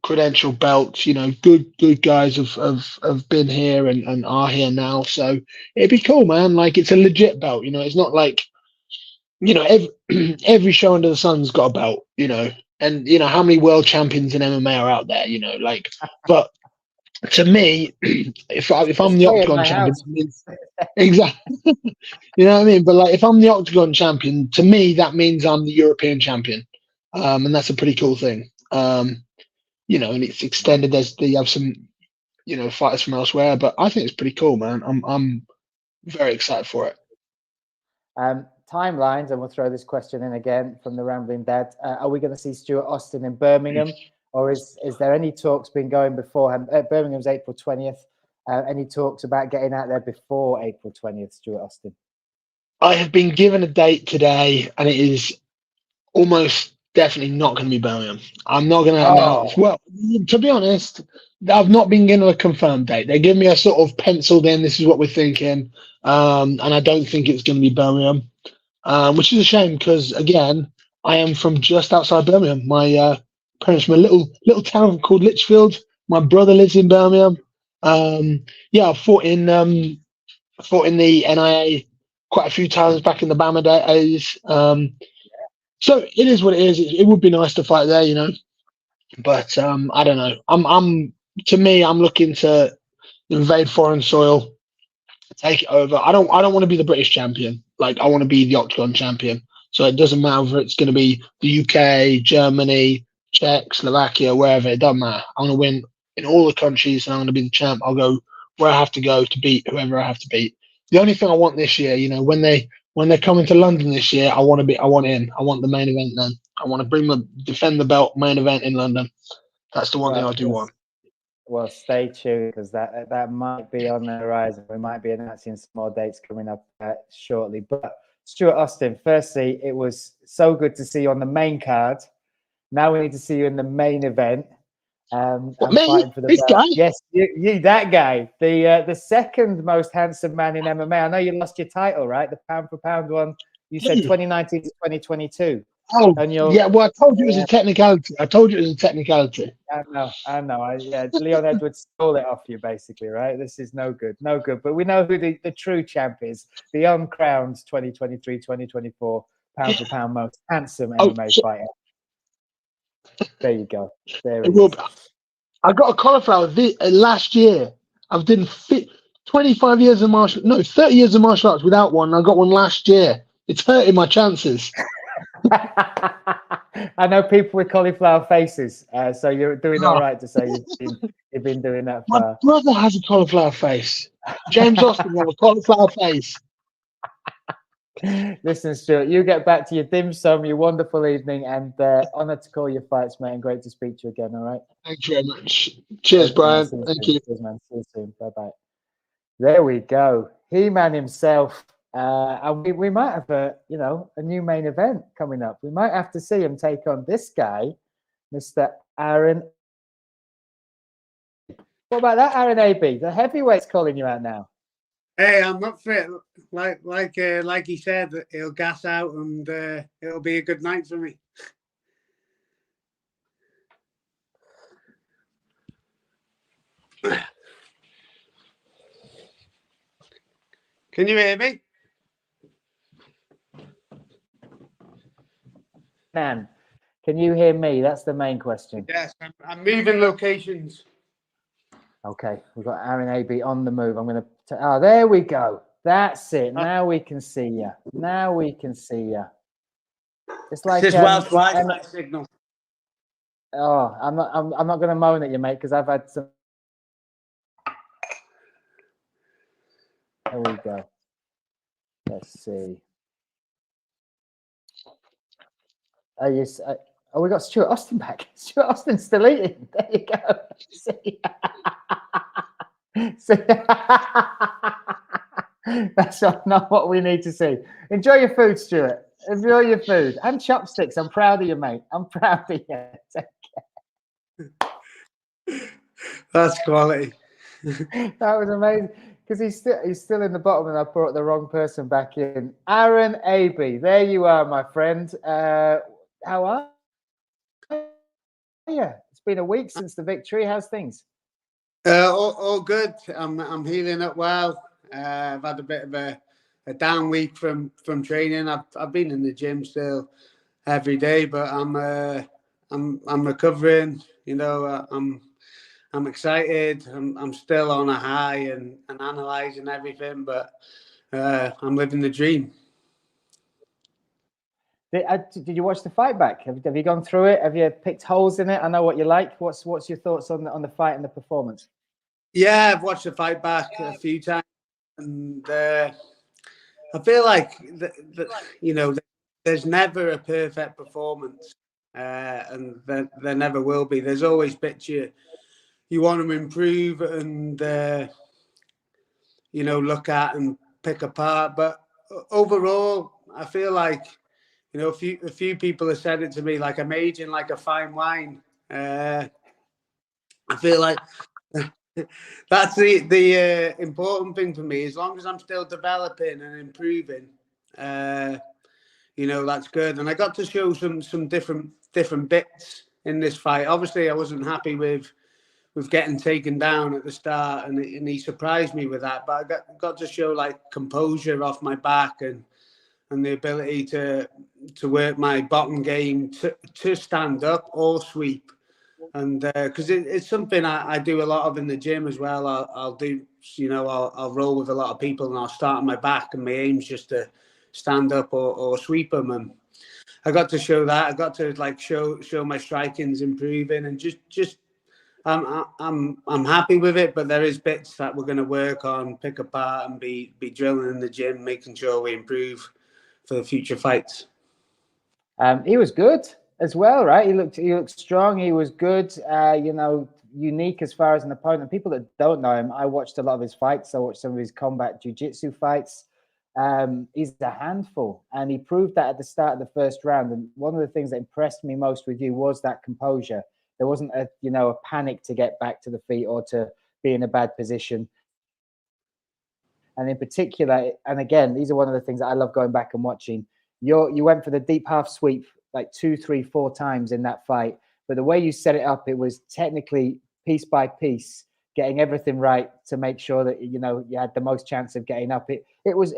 credential belts. Good guys have been here and are here now. So it'd be cool, man. Like, it's a legit belt. It's not like every show under the sun's got a belt. And how many world champions in MMA are out there. But to me, if I'm the Octagon champion, exactly. You know what I mean? But like, if I'm the Octagon champion, to me that means I'm the European champion, and that's a pretty cool thing. And it's extended. You have some, fighters from elsewhere, but I think it's pretty cool, man. I'm very excited for it. Timelines, and we'll throw this question in again from the Rambling Dad. Are we going to see Stuart Austin in Birmingham? Or is there any talks been going beforehand? Birmingham's April 20th. Any talks about getting out there before April 20th, Stuart Austin? I have been given a date today, and it is almost definitely not going to be Birmingham. I'm not going to announce. Well, to be honest, I've not been given a confirmed date. They give me a sort of penciled in, this is what we're thinking, and I don't think it's going to be Birmingham, which is a shame because, again, I am from just outside Birmingham. My parents from a little town called Lichfield. My brother lives in Birmingham. I fought in the NIA quite a few times back in the Bama days. So it is what it is. It would be nice to fight there, but I don't know. I'm looking to invade foreign soil, take it over. I don't want to be the British champion. Like, I want to be the Octagon champion. So it doesn't matter if it's going to be the UK, Germany, Czech, Slovakia, wherever. It doesn't matter. I'm going to win in all the countries, and I'm going to be the champ. I'll go where I have to go to beat whoever I have to beat. The only thing I want this year, when they're coming to London this year, I want in. I want the main event then. I want to defend the belt main event in London. That's the one thing I do want. Well, stay tuned, because that might be on the horizon. We might be announcing some more dates coming up shortly. But Stuart Austin, firstly, it was so good to see you on the main card. Now we need to see you in the main event. Me? For the This belt. guy? Yes, you, that guy. The second most handsome man in MMA. I know you lost your title, right? The pound for pound one. You said 2019 to 2022. Oh, yeah. Well, I told you it was a technicality. I know. Leon Edwards stole it off you, basically, right? This is no good. But we know who the true champ is. The uncrowned 2023-2024 pound for pound most handsome MMA fighter. There you go. There it is. I got a cauliflower last year. I've done 25 years of 30 years of martial arts without one. I got one last year. It's hurting my chances. I know people with cauliflower faces, so you're doing all right to say you've been doing that My for. brother has a cauliflower face. James Austin has a cauliflower face. Listen, Stuart, you get back to your dim sum, your wonderful evening, and honoured to call your fights, mate, and great to speak to you again, all right? Thank you very much. Cheers, Man, Brian. Thank you. Cheers, man. See you soon. Bye-bye. There we go. He-Man himself. And we might have a new main event coming up. We might have to see him take on this guy, Mr. Aaron. What about that, Aaron AB? The heavyweight's calling you out now. Hey, I'm up for it. Like he said, he'll gas out and it'll be a good night for me. Can you hear me? Man, can you hear me? That's the main question. Yes, I'm moving locations. Okay, we've got Aaron AB on the move. I'm going to. Oh, there we go. That's it. Now we can see you. Now we can see you. It's like this Welsh Wi-Fi signal. Oh, I'm not going to moan at you, mate, because I've had some. There we go. Let's see. We got Stuart Austin back. Stuart Austin's still eating. There you go. See? That's not what we need to see. Enjoy your food, Stuart. Enjoy your food. And chopsticks. I'm proud of you, mate. I'm proud of you. That's quality. That was amazing. Because he's still in the bottom, and I brought the wrong person back in. Aaron AB, there you are, my friend. How are you? It's been a week since the victory. How's things? All good. I'm healing up well. I've had a bit of a down week from training. I've been in the gym still every day, but I'm recovering. You know, I'm excited. I'm still on a high and analysing everything, but I'm living the dream. Did you watch the fight back? Have you gone through it? Have you picked holes in it? I know what you like. What's your thoughts on the fight and the performance? Yeah, I've watched the fight back a few times, and I feel like there's never a perfect performance, and there never will be. There's always bits you want to improve and look at and pick apart. But overall, I feel like a few people have said it to me, like I'm aging like a fine wine. I feel like that's the important thing for me. As long as I'm still developing and improving, that's good. And I got to show some different bits in this fight. Obviously, I wasn't happy with getting taken down at the start, and he surprised me with that. But I got to show like composure off my back and the ability to work my bottom game to stand up or sweep. And because it's something I do a lot of in the gym as well. I'll do, I'll roll with a lot of people and I'll start on my back, and my aim's just to stand up or sweep them. And I got to show that. I got to like show my striking's improving, and just I'm happy with it. But there is bits that we're going to work on, pick apart, and be drilling in the gym, making sure we improve for the future fights. He was good as well, right? He looked strong. He was good. Unique as far as an opponent. People that don't know him, I watched a lot of his fights. I watched some of his combat jiu-jitsu fights. He's a handful, and he proved that at the start of the first round. And one of the things that impressed me most with you was that composure. There wasn't a panic to get back to the feet or to be in a bad position. And in particular, and again, these are one of the things that I love going back and watching. You went for the deep half sweep like 2, 3, 4 times in that fight. But the way you set it up, it was technically piece by piece, getting everything right to make sure that you had the most chance of getting up. It was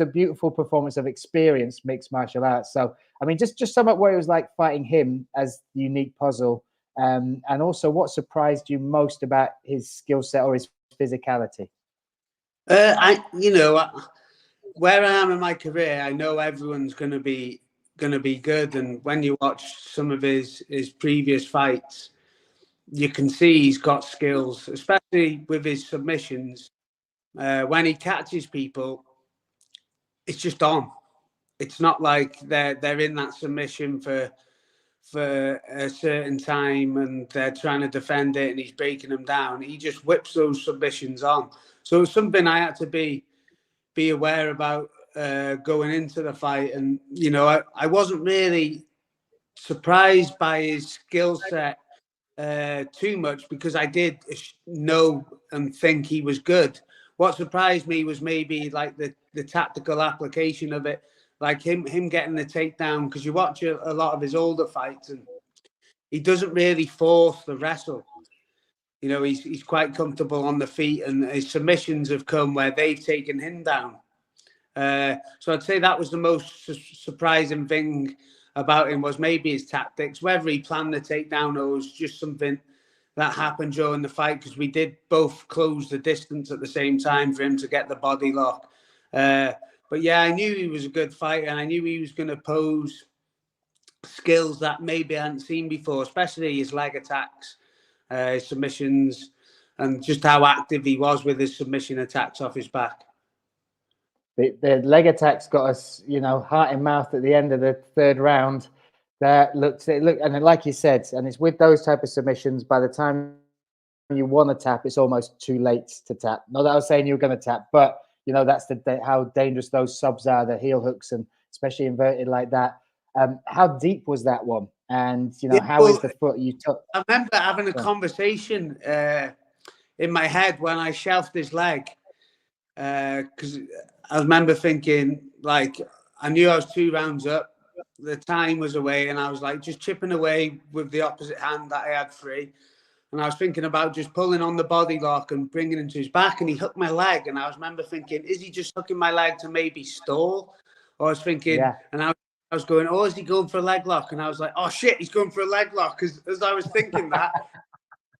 a beautiful performance of experienced mixed martial arts. So I mean, just sum up what it was like fighting him as the unique puzzle, and also what surprised you most about his skill set or his physicality. Where I am in my career, I know everyone's going to be going to be good. And when you watch some of his previous fights, you can see he's got skills, especially with his submissions. When he catches people, it's just on. It's not like they're in that submission for a certain time and they're trying to defend it and he's breaking them down. He just whips those submissions on. So it's something I had to be aware about going into the fight. And, you know, I wasn't really surprised by his skill set too much because I did know and think he was good. What surprised me was maybe like the tactical application of it, like him getting the takedown, because you watch a lot of his older fights and he doesn't really force the wrestle. You know, he's quite comfortable on the feet, and his submissions have come where they've taken him down. So I'd say that was the most surprising thing about him, was maybe his tactics, whether he planned the takedown or it was just something that happened during the fight, because we did both close the distance at the same time for him to get the body lock. But yeah, I knew he was a good fighter, and I knew he was going to pose skills that maybe I hadn't seen before, especially his leg attacks, his submissions, and just how active he was with his submission attacks off his back. The leg attacks got us, you know, heart in mouth at the end of the third round. That looked, and like you said, and it's with those type of submissions, by the time you want to tap, it's almost too late to tap. Not that I was saying you were going to tap, but you know, that's how dangerous those subs are, the heel hooks, and especially inverted like that. How deep was that one? And you know, how is the foot you took? I remember having a conversation in my head when I shelved his leg, because I remember thinking, like, I knew I was 2 rounds up, the time was away, and I was like just chipping away with the opposite hand that I had free. And I was thinking about just pulling on the body lock and bringing him to his back, and he hooked my leg. And I remember thinking, is he just hooking my leg to maybe stall? Or I was thinking, and I was going, oh, is he going for a leg lock? And I was like, oh shit, he's going for a leg lock. Because as I was thinking that,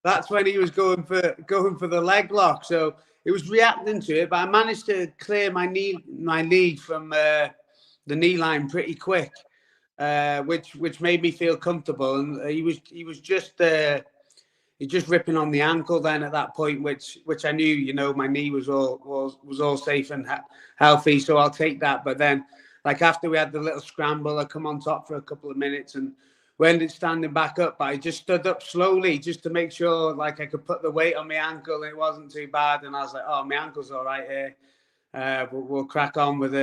that's when he was going for the leg lock. So it was reacting to it, but I managed to clear my knee from the knee line pretty quick, which made me feel comfortable. And he was just ripping on the ankle then at that point, which I knew, you know, my knee was all safe and healthy, so I'll take that. But then, like, after we had the little scramble, I come on top for a couple of minutes and we ended standing back up. But I just stood up slowly just to make sure, like, I could put the weight on my ankle and it wasn't too bad. And I was like, oh, my ankle's all right here. We'll crack on with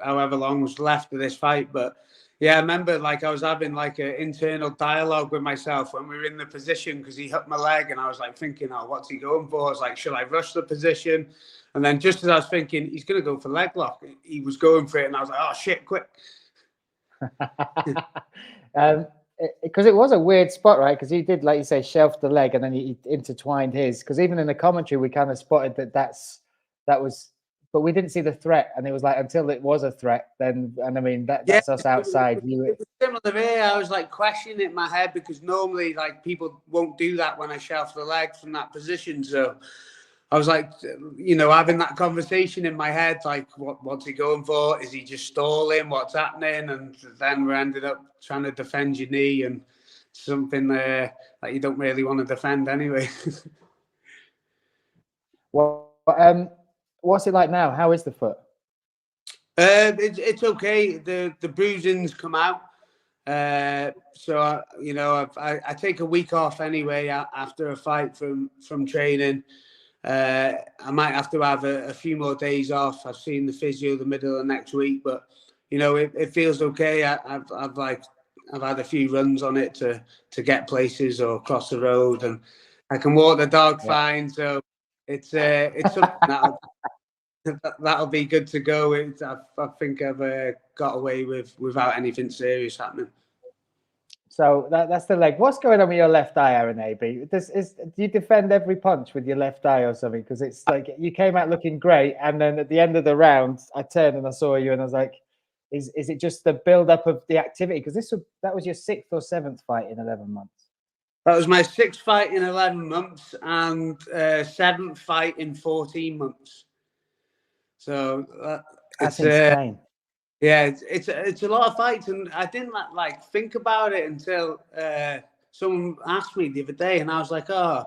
however long was left of this fight. But yeah, I remember, like, I was having like an internal dialogue with myself when we were in the position, because he hooked my leg and I was like thinking, oh, what's he going for? I was like, should I rush the position? And then just as I was thinking, he's going to go for leg lock, he was going for it. And I was like, oh shit, quick. Because it was a weird spot, right? Because he did, like you say, shelf the leg and then he intertwined his. Because even in the commentary, we kind of spotted that was, but we didn't see the threat, and it was like until it was a threat, then, and I mean that's us outside. It was similar here. I was like questioning it in my head, because normally, like, people won't do that when I shelf the leg from that position. So I was like, you know, having that conversation in my head, like, what's he going for? Is he just stalling? What's happening? And then we ended up trying to defend your knee, and something that you don't really want to defend anyway. Well, what's it like now? How is the foot? It's okay. The bruising's come out. So you know, I take a week off anyway after a fight from training. I might have to have a few more days off. I've seen the physio the middle of next week, but you know, it feels okay. I've had a few runs on it to get places or cross the road, and I can walk the dog fine. So it's something that'll be good to go. I think I've got away without anything serious happening. So that's the leg. What's going on with your left eye, Aaron AB? Do you defend every punch with your left eye or something? Because it's like you came out looking great, and then at the end of the round, I turned and I saw you, and I was like, "Is it just the build up of the activity?" Because that was your 6th or 7th fight in 11 months. That was my 6th fight in 11 months and 7th fight in 14 months. So that's insane. Yeah, it's a lot of fights, and I didn't like think about it until someone asked me the other day, and I was like, oh,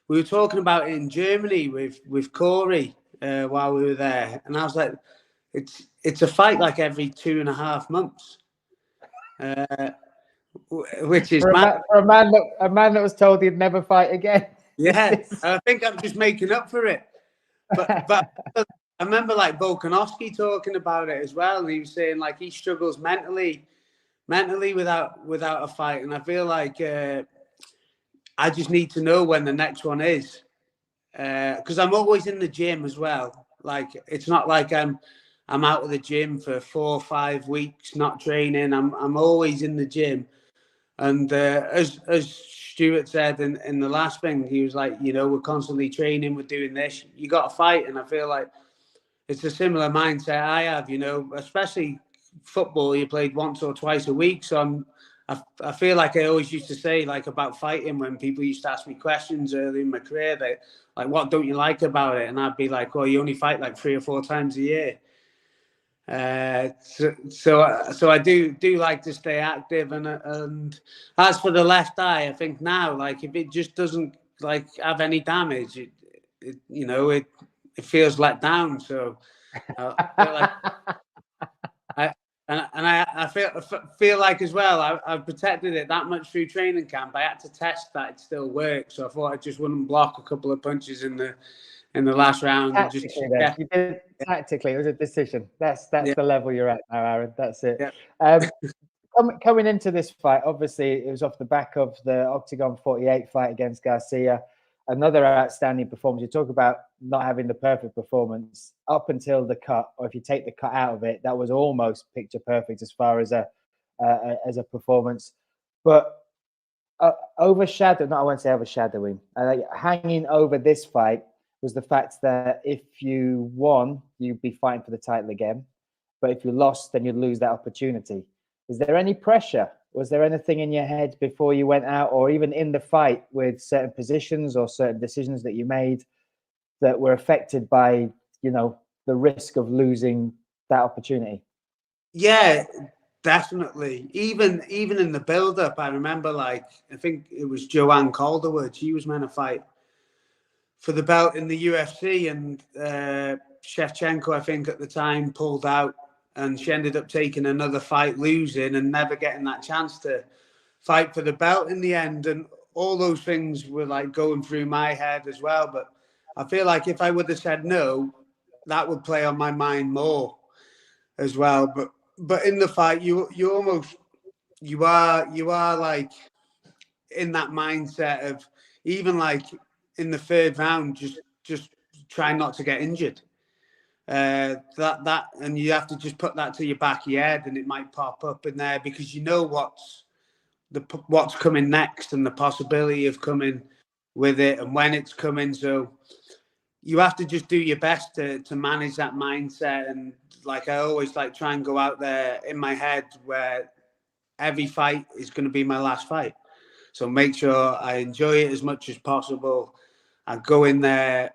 we were talking about it in Germany with Corey while we were there, and I was like, it's a fight like every 2.5 months, which is For mad. a man that was told he'd never fight again. Yeah, I think I'm just making up for it. But I remember like Volkanovski talking about it as well, and he was saying like he struggles mentally without a fight, and I feel like I just need to know when the next one is, because I'm always in the gym as well. Like it's not like I'm out of the gym for 4 or 5 weeks not training. I'm always in the gym, and as Stuart said in the last thing, he was like, you know, we're constantly training, we're doing this. You got to fight, and I feel like it's a similar mindset I have. You know, especially football, you played once or twice a week, so I feel like I always used to say like about fighting when people used to ask me questions early in my career, that like, what don't you like about it? And I'd be like, well, you only fight like 3 or 4 times a year. So I do like to stay active, and as for the left eye, I think now like if it just doesn't like have any damage, it feels let down. So I feel like I feel like as well I've protected it that much through training camp. I had to test that it still works, so I thought I just wouldn't block a couple of punches in the last round. Tactically, you did tactically. It was a decision. That's the level you're at now, Aaron. That's it. Yeah. Coming into this fight, obviously, it was off the back of the Octagon 48 fight against Garcia. Another outstanding performance. You talk about not having the perfect performance up until the cut, or if you take the cut out of it, that was almost picture perfect as far as a performance. But overshadowing, I won't say overshadowing, hanging over this fight was the fact that if you won, you'd be fighting for the title again. But if you lost, then you'd lose that opportunity. Is there any pressure? Was there anything in your head before you went out, or even in the fight, with certain positions or certain decisions that you made that were affected by, the risk of losing that opportunity? Yeah, definitely. Even in the build-up, I remember I think it was Joanne Calderwood. She was meant to fight for the belt in the UFC, and Shevchenko, I think at the time, pulled out, and she ended up taking another fight, losing, and never getting that chance to fight for the belt in the end. And all those things were like going through my head as well. But I feel like if I would have said no, that would play on my mind more as well. But in the fight, you are like in that mindset of, even like in the third round, just try not to get injured. That and you have to just put that to your back of your head, and it might pop up in there, because you know what's coming next, and the possibility of coming with it, and when it's coming. So you have to just do your best to manage that mindset. And like I always try and go out there in my head where every fight is going to be my last fight. So make sure I enjoy it as much as possible. I go in there,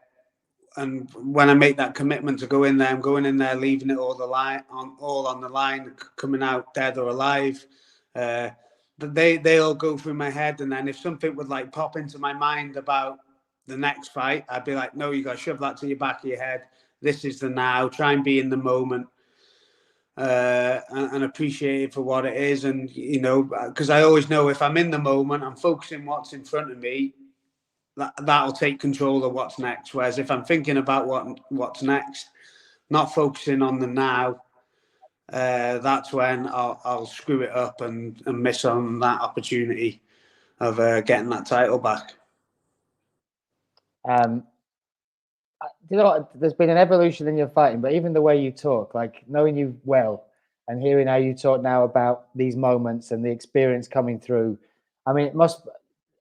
and when I make that commitment to go in there, I'm going in there, leaving it all on the line, coming out dead or alive. But they all go through my head, and then if something would pop into my mind about the next fight, I'd be like, no, you got to shove that to your back of your head. This is the now. Try and be in the moment. And appreciate it for what it is. And, because I always know if I'm in the moment, I'm focusing what's in front of me, that'll take control of what's next. Whereas if I'm thinking about what's next, not focusing on the now, that's when I'll screw it up and miss on that opportunity of getting that title back. There's been an evolution in your fighting, but even the way you talk, like knowing you well and hearing how you talk now about these moments and the experience coming through, I mean,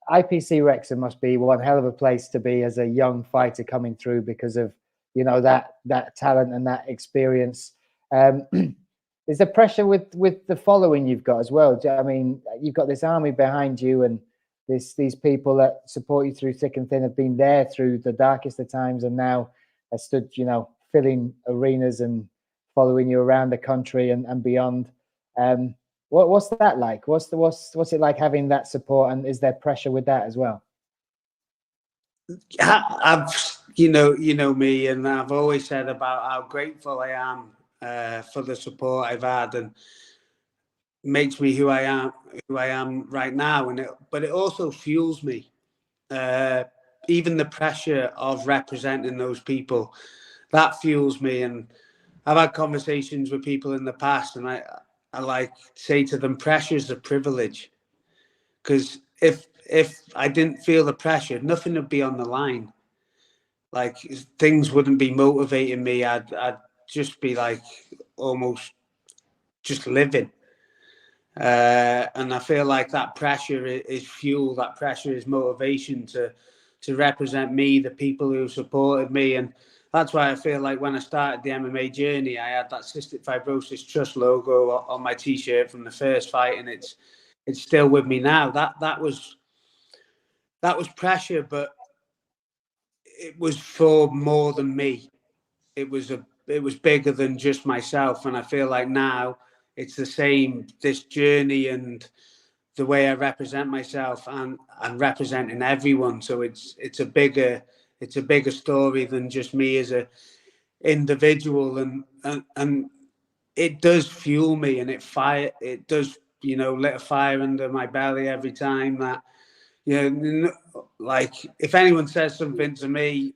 IPC Wrexham must be one hell of a place to be as a young fighter coming through, because of that talent and that experience. Is there pressure with the following you've got as well? I mean, you've got this army behind you, and these people that support you through thick and thin have been there through the darkest of times, and now have stood, filling arenas and following you around the country and beyond. What's that like? What's it like having that support, and is there pressure with that as well? I've you know me, and I've always said about how grateful I am for the support I've had, and makes me who I am right now. But it also fuels me. Even the pressure of representing those people, that fuels me. And I've had conversations with people in the past, and I like say to them, pressure is a privilege, because if I didn't feel the pressure, nothing would be on the line. Like, things wouldn't be motivating me. I'd just be like almost just living. And I feel like that pressure is fuel. That pressure is motivation to represent me, the people who supported me. And that's why I feel like when I started the MMA journey, I had that Cystic Fibrosis Trust logo on my T-shirt from the first fight, and it's still with me now. That was pressure, but it was for more than me. It was bigger than just myself, and I feel like now it's the same. This journey and the way I represent myself and representing everyone. So it's a bigger story than just me as a individual, and it does fuel me, and it does, lit a fire under my belly every time that, like, if anyone says something to me,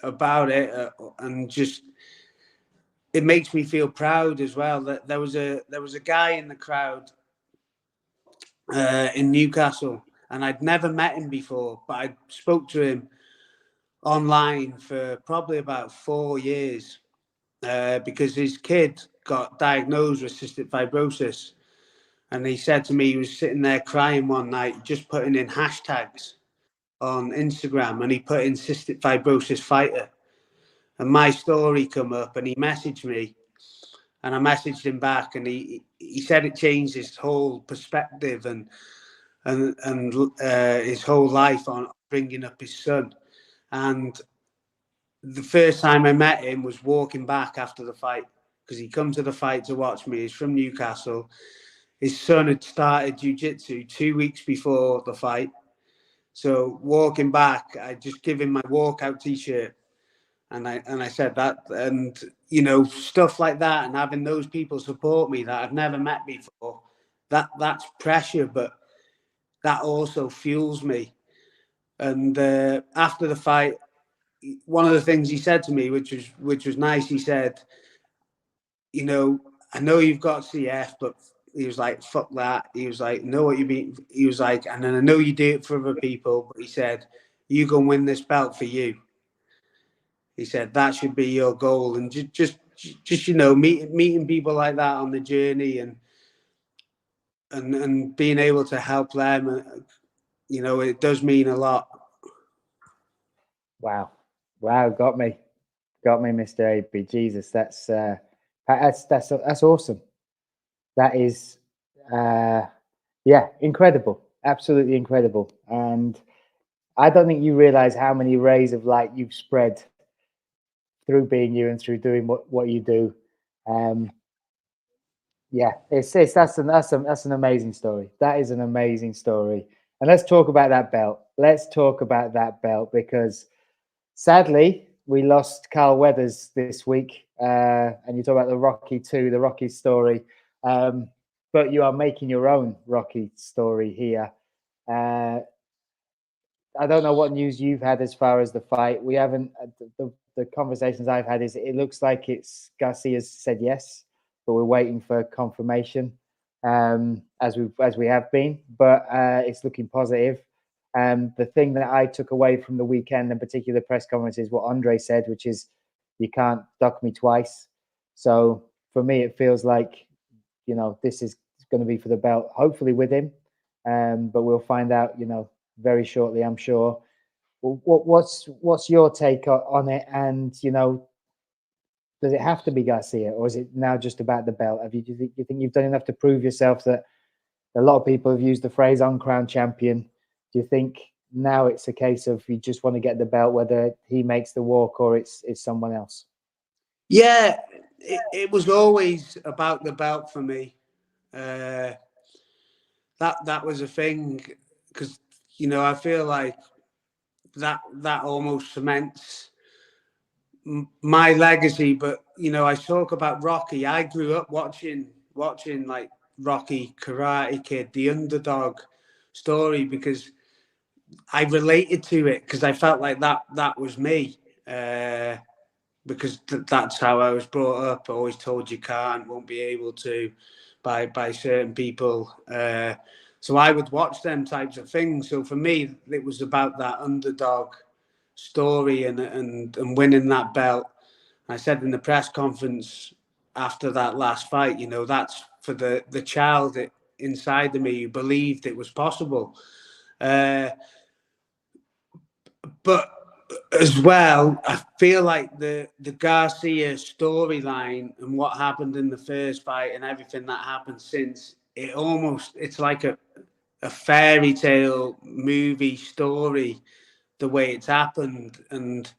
about it, and just, it makes me feel proud as well. That there was a guy in the crowd in Newcastle, and I'd never met him before, but I spoke to him online for probably about 4 years, because his kid got diagnosed with cystic fibrosis, and he said to me he was sitting there crying one night, just putting in hashtags on Instagram, and he put in cystic fibrosis fighter, and my story come up, and he messaged me, and I messaged him back, and he said it changed his whole perspective and his whole life on bringing up his son. And the first time I met him was walking back after the fight, because he come to the fight to watch me. He's from Newcastle. His son had started jiu-jitsu 2 weeks before the fight. So walking back, I just give him my walkout T-shirt, and I said that, and stuff like that, and having those people support me that I've never met before, that's pressure, but that also fuels me. And after the fight, one of the things he said to me, which was nice, he said, I know you've got CF, but he was like, fuck that. He was like, know what you mean? He was like, and then I know you do it for other people, but he said, you go and win this belt for you. He said that should be your goal, and just meeting people like that on the journey, and being able to help them, it does mean a lot. Wow, got me, Mr. AB. Jesus, that's awesome. That is, incredible, absolutely incredible. And I don't think you realize how many rays of light you've spread through being you and through doing what you do. That's an amazing story. That is an amazing story. And let's talk about that belt. Because sadly we lost Carl Weathers this week. And you talk about the Rocky story. But you are making your own Rocky story here. I don't know what news you've had as far as the fight. We haven't. The conversations I've had is it looks like it's Garcia's said yes, but we're waiting for confirmation, as we have been. But it's looking positive. The thing that I took away from the weekend, in particular press conference, is what Andre said, which is, you can't duck me twice. So for me, it feels like, this is going to be for the belt, hopefully with him. But we'll find out, very shortly, I'm sure. What's your take on it? And does it have to be Garcia, or is it now just about the belt? Do you think you've done enough to prove yourself? That a lot of people have used the phrase uncrowned champion. Do you think now it's a case of you just want to get the belt, whether he makes the walk or it's someone else? Yeah, it was always about the belt for me. That was a thing, because I feel like that almost cements my legacy. But I talk about Rocky. I grew up watching like Rocky, Karate Kid, the underdog story, because I related to it, because I felt like that was me. Because that's how I was brought up. Always told you can't, won't be able to, by certain people. So I would watch them types of things. So for me, it was about that underdog story and winning that belt. I said in the press conference after that last fight, that's for the child inside of me who believed it was possible. But as well, I feel like the Garcia storyline and what happened in the first fight and everything that happened since, it's like a fairy tale movie story, the way it's happened. And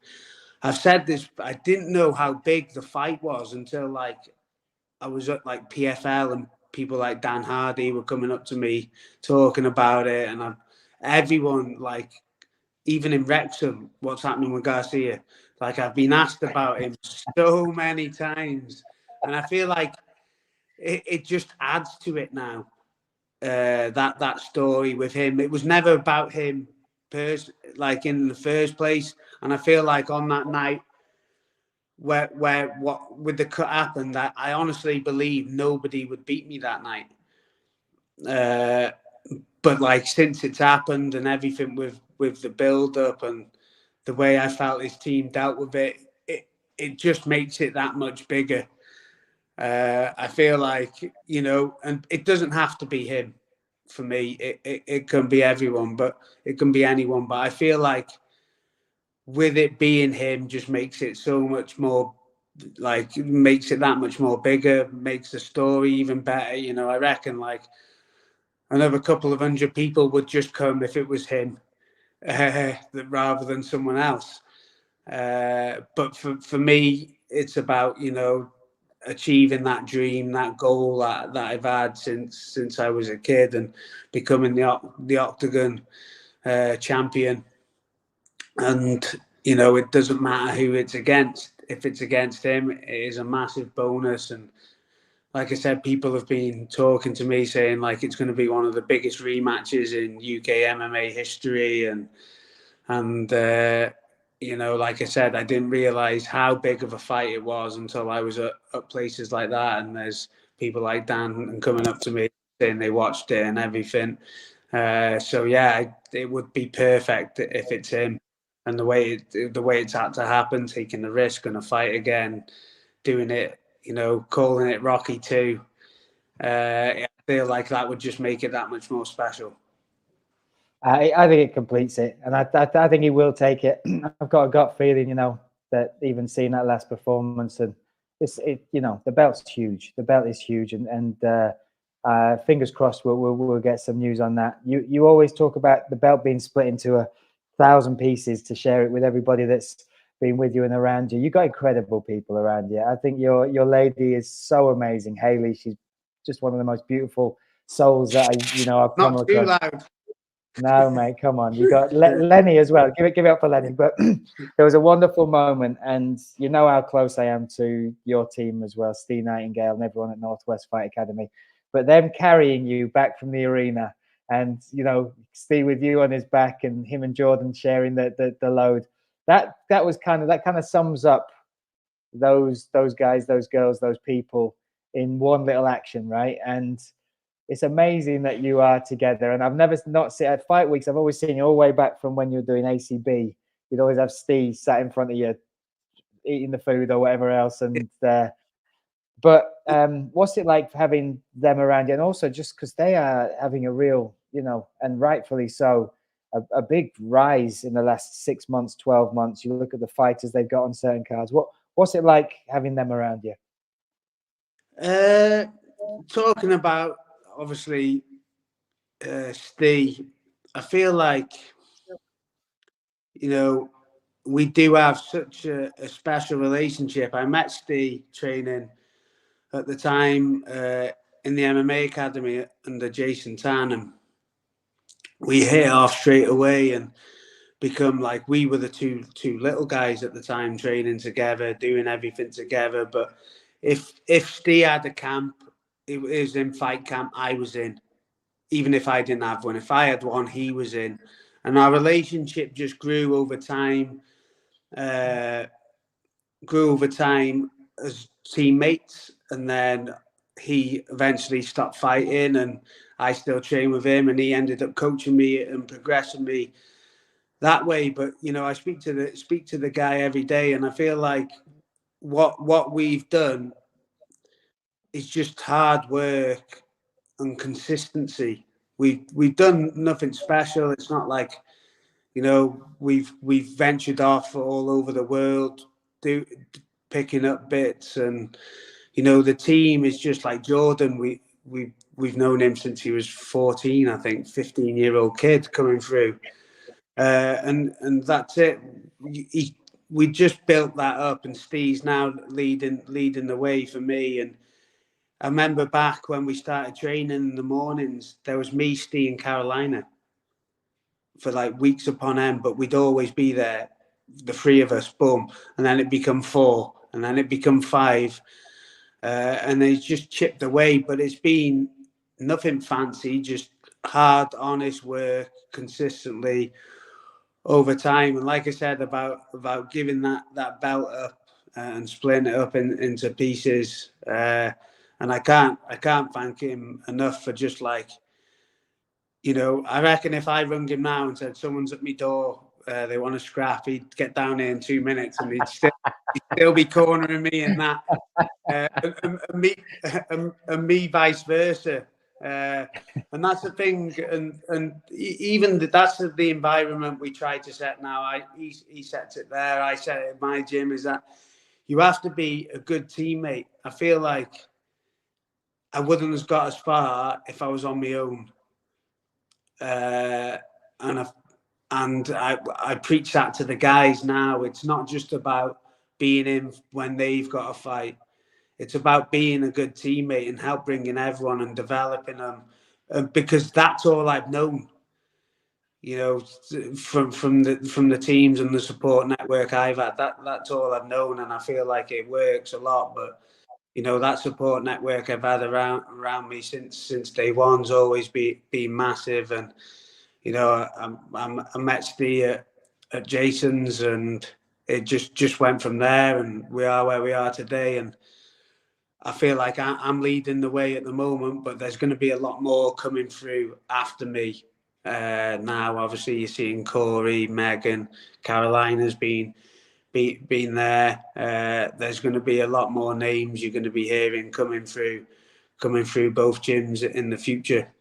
I've said this, I didn't know how big the fight was until like I was at like PFL and people like Dan Hardy were coming up to me talking about it, and everyone, like, even in Wrexham, what's happening with Garcia. Like, I've been asked about him so many times, and I feel like it just adds to it now. That story with him, it was never about him, like in the first place. And I feel like on that night, where what with the cut happened, that I honestly believe nobody would beat me that night. But like, since it's happened and everything with the build up and the way I felt his team dealt with it, it just makes it that much bigger. I feel like, and it doesn't have to be him for me. It can be everyone, but it can be anyone. But I feel like with it being him just makes it so much more, like, makes it that much more bigger, makes the story even better. I reckon like another couple of 100 people would just come if it was him, rather than someone else. But for me, it's about, achieving that dream, that goal that I've had since I was a kid, and becoming the Octagon champion. And it doesn't matter who it's against. If it's against him, it is a massive bonus. And like I said, people have been talking to me saying like it's going to be one of the biggest rematches in UK MMA history. And like I said, I didn't realize how big of a fight it was until I was at places like that. And there's people like Dan coming up to me saying they watched it and everything. So yeah, it would be perfect if it's him. And the way it's had to happen, taking the risk and a fight again, doing it, calling it Rocky 2. I feel like that would just make it that much more special. I think it completes it, and I think he will take it. I've got a gut feeling, that even seeing that last performance, and the belt's huge. The belt is huge, and fingers crossed we'll get some news on that. You always talk about the belt being split into 1,000 pieces to share it with everybody that's been with you and around you. You got incredible people around you. I think your lady is so amazing, Haley. She's just one of the most beautiful souls that I've come Not too across. loud. No, mate, come on. You got Lenny as well. Give it up for Lenny. But there was a wonderful moment, and you know how close I am to your team as well, Steve Nightingale and everyone at Northwest Fight Academy. But them carrying you back from the arena, and Steve with you on his back, and him and Jordan sharing the load. That kind of sums up those guys, those girls, those people in one little action, right? And it's amazing that you are together. And I've never not seen at fight weeks. I've always seen you all the way back from when you were doing ACB. You'd always have Steve sat in front of you, eating the food or whatever else. And but what's it like having them around you? And also just because they are having a real, and rightfully so, a big rise in the last 6 months, 12 months. You look at the fighters they've got on certain cards. What's it like having them around you? Talking about, obviously, Steve, I feel like, we do have such a special relationship. I met Steve training at the time in the MMA Academy under Jason Tarnum. We hit off straight away and become like we were the two little guys at the time, training together, doing everything together. But if Steve had a camp, it was in fight camp, I was in. Even if I didn't have one, if I had one, he was in. And our relationship just grew over time. Grew over time as teammates, and then he eventually stopped fighting, and I still train with him, and he ended up coaching me and progressing me that way. But you know, I speak to the guy every day, and I feel like what we've done is just hard work and consistency. We've done nothing special. It's not like, you know, we've ventured off all over the world picking up bits, and you know, the team is just like Jordan. We've known him since he was 14, I think, 15-year-old kid coming through, and that's it. We just built that up, and Steve's now leading the way for me. And I remember back when we started training in the mornings, there was me, Steve, and Carolina for like weeks upon end, but we'd always be there, the three of us, boom, and then it become 4, and then it become 5, and it's just chipped away. But it's been nothing fancy, just hard, honest work consistently over time. And like I said about giving that belt up and splitting it up into pieces, and I can't thank him enough for just like, you know, I reckon if I rung him now and said someone's at my door, they want to scrap, he'd get down here in 2 minutes, and he'd still be cornering me in that, and me vice versa. And that's the thing, and even that's the environment we try to set now. He sets it there, I set it at my gym, is that you have to be a good teammate. I feel like I wouldn't have got as far if I was on my own. And I preach that to the guys now. It's not just about being in when they've got a fight. It's about being a good teammate and help bringing everyone and developing them, because that's all I've known. You know, from the teams and the support network I've had, that's all I've known, and I feel like it works a lot. But you know, that support network I've had around me since day one's always been massive. And you know, I met Steve at Jason's, and it just went from there, and we are where we are today. And I feel like I'm leading the way at the moment, but there's going to be a lot more coming through after me. Now, obviously, you're seeing Corey, Megan, Carolina's been there. There's going to be a lot more names you're going to be hearing coming through both gyms in the future.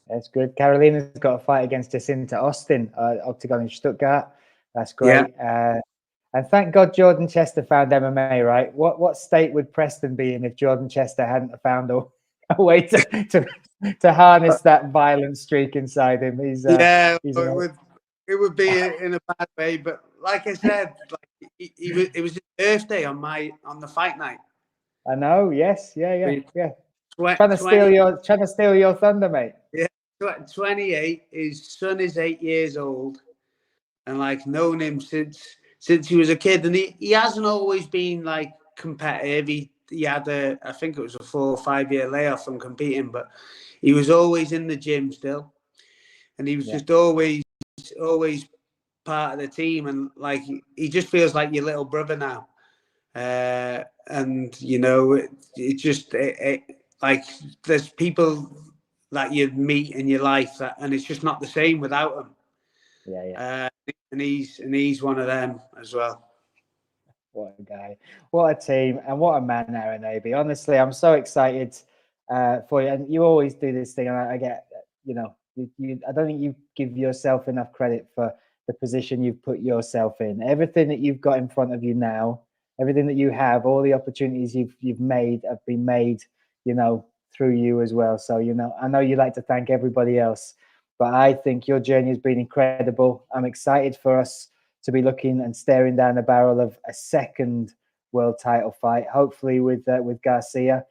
That's good. Carolina's got a fight against Jacinta Austin, OKTAGON in Stuttgart. That's great. Yeah. And thank God Jordan Chester found MMA, right? What state would Preston be in if Jordan Chester hadn't found a way to harness that violent streak inside him? It would be in a bad way. But like I said, like it was his birthday on the fight night. I know. Yes. Yeah. Trying to steal your thunder, mate. Yeah. 28. His son is 8 years old, and like known him since he was a kid, and he hasn't always been like competitive. He had I think it was a 4 or 5 year layoff from competing, but he was always in the gym still, and he was just always part of the team, and like he just feels like your little brother now. And you know, it just like there's people that you meet in your life and it's just not the same without them. And he's one of them as well. What a guy, what a team, and what a man, Aaron Abbey. Honestly, I'm so excited for you, and you always do this thing, and I get, you know, I don't think you give yourself enough credit for the position you've put yourself in. Everything that you've got in front of you now, everything that you have, all the opportunities you've made have been made, you know, through you as well. So, you know, I know you like to thank everybody else, but I think your journey has been incredible. I'm excited for us to be looking and staring down the barrel of a second world title fight, hopefully with Garcia.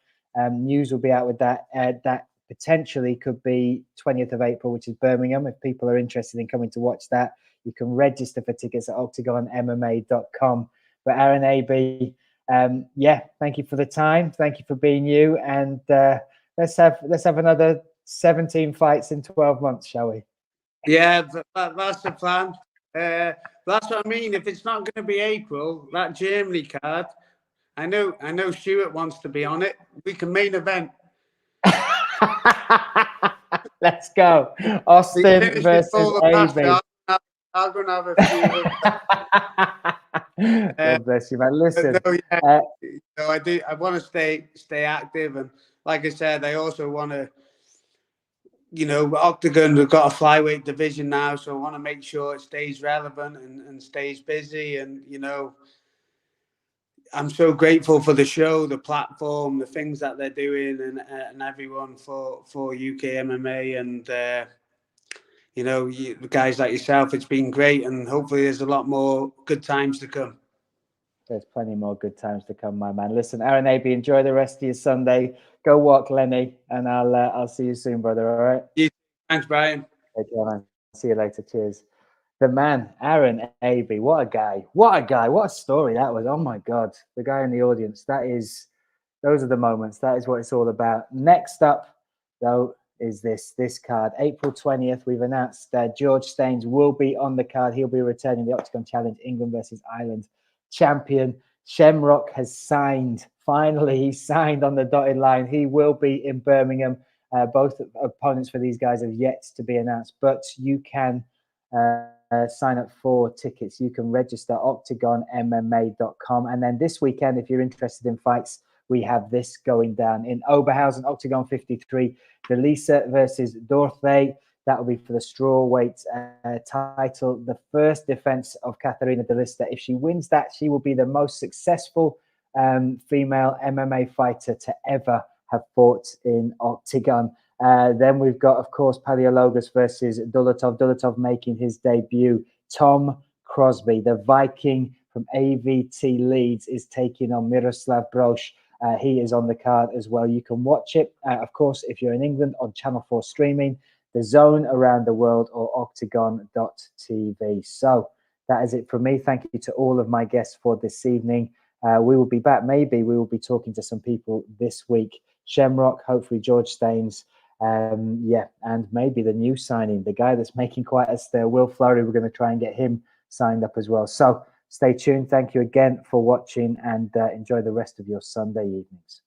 News will be out with that. That potentially could be 20th of April, which is Birmingham. If people are interested in coming to watch that, you can register for tickets at OKTAGONMMA.com. But Aaron AB, thank you for the time. Thank you for being you. And let's have another 17 fights in 12 months, shall we? Yeah, that's the plan. That's what I mean. If it's not going to be April, that Germany card, I know Stuart wants to be on it. We can main event. Let's go. Austin versus AB. I'm going to have a few. God bless you, man. Listen, I want to stay active, and like I said, I also want to. Octagon, we've got a flyweight division now, so I want to make sure it stays relevant and stays busy. And I'm so grateful for the show, the platform, the things that they're doing, and everyone for UK MMA and guys like yourself. It's been great, and hopefully there's a lot more good times to come. There's plenty more good times to come, my man. Listen, Aaron AB, enjoy the rest of your Sunday. Go walk Lenny, and I'll see you soon, brother. All right. Thanks, Brian. Take care, man. See you later. Cheers. The man, Aaron AB. What a guy. What a guy. What a story that was. Oh my God. The guy in the audience. Those are the moments. That is what it's all about. Next up, though, is this card. April 20th, we've announced that George Staines will be on the card. He'll be returning the Octagon Challenge, England versus Ireland champion. Shamrock has signed. Finally, he signed on the dotted line. He will be in Birmingham. Both opponents for these guys have yet to be announced, but you can sign up for tickets. You can register OKTAGONMMA.com. And then this weekend, if you're interested in fights, we have this going down in Oberhausen, Octagon 53, Delisa versus Dorthe. That will be for the strawweight title. The first defense of Katharina Delisa. If she wins that, she will be the most successful female MMA fighter to ever have fought in Octagon. Then we've got, of course, Paleologos versus Dulatov. Dulatov making his debut. Tom Crosby, the Viking from AVT Leeds, is taking on Miroslav Brosh. He is on the card as well. You can watch it, of course, if you're in England, on Channel 4 streaming, The Zone around the world, or octagon.tv. So that is it from me. Thank you to all of my guests for this evening. We will be back. Maybe we will be talking to some people this week. Shamrock, hopefully George Staines, and maybe the new signing, the guy that's making quite a stir, Will Flurry. We're going to try and get him signed up as well. So stay tuned. Thank you again for watching, and enjoy the rest of your Sunday evenings.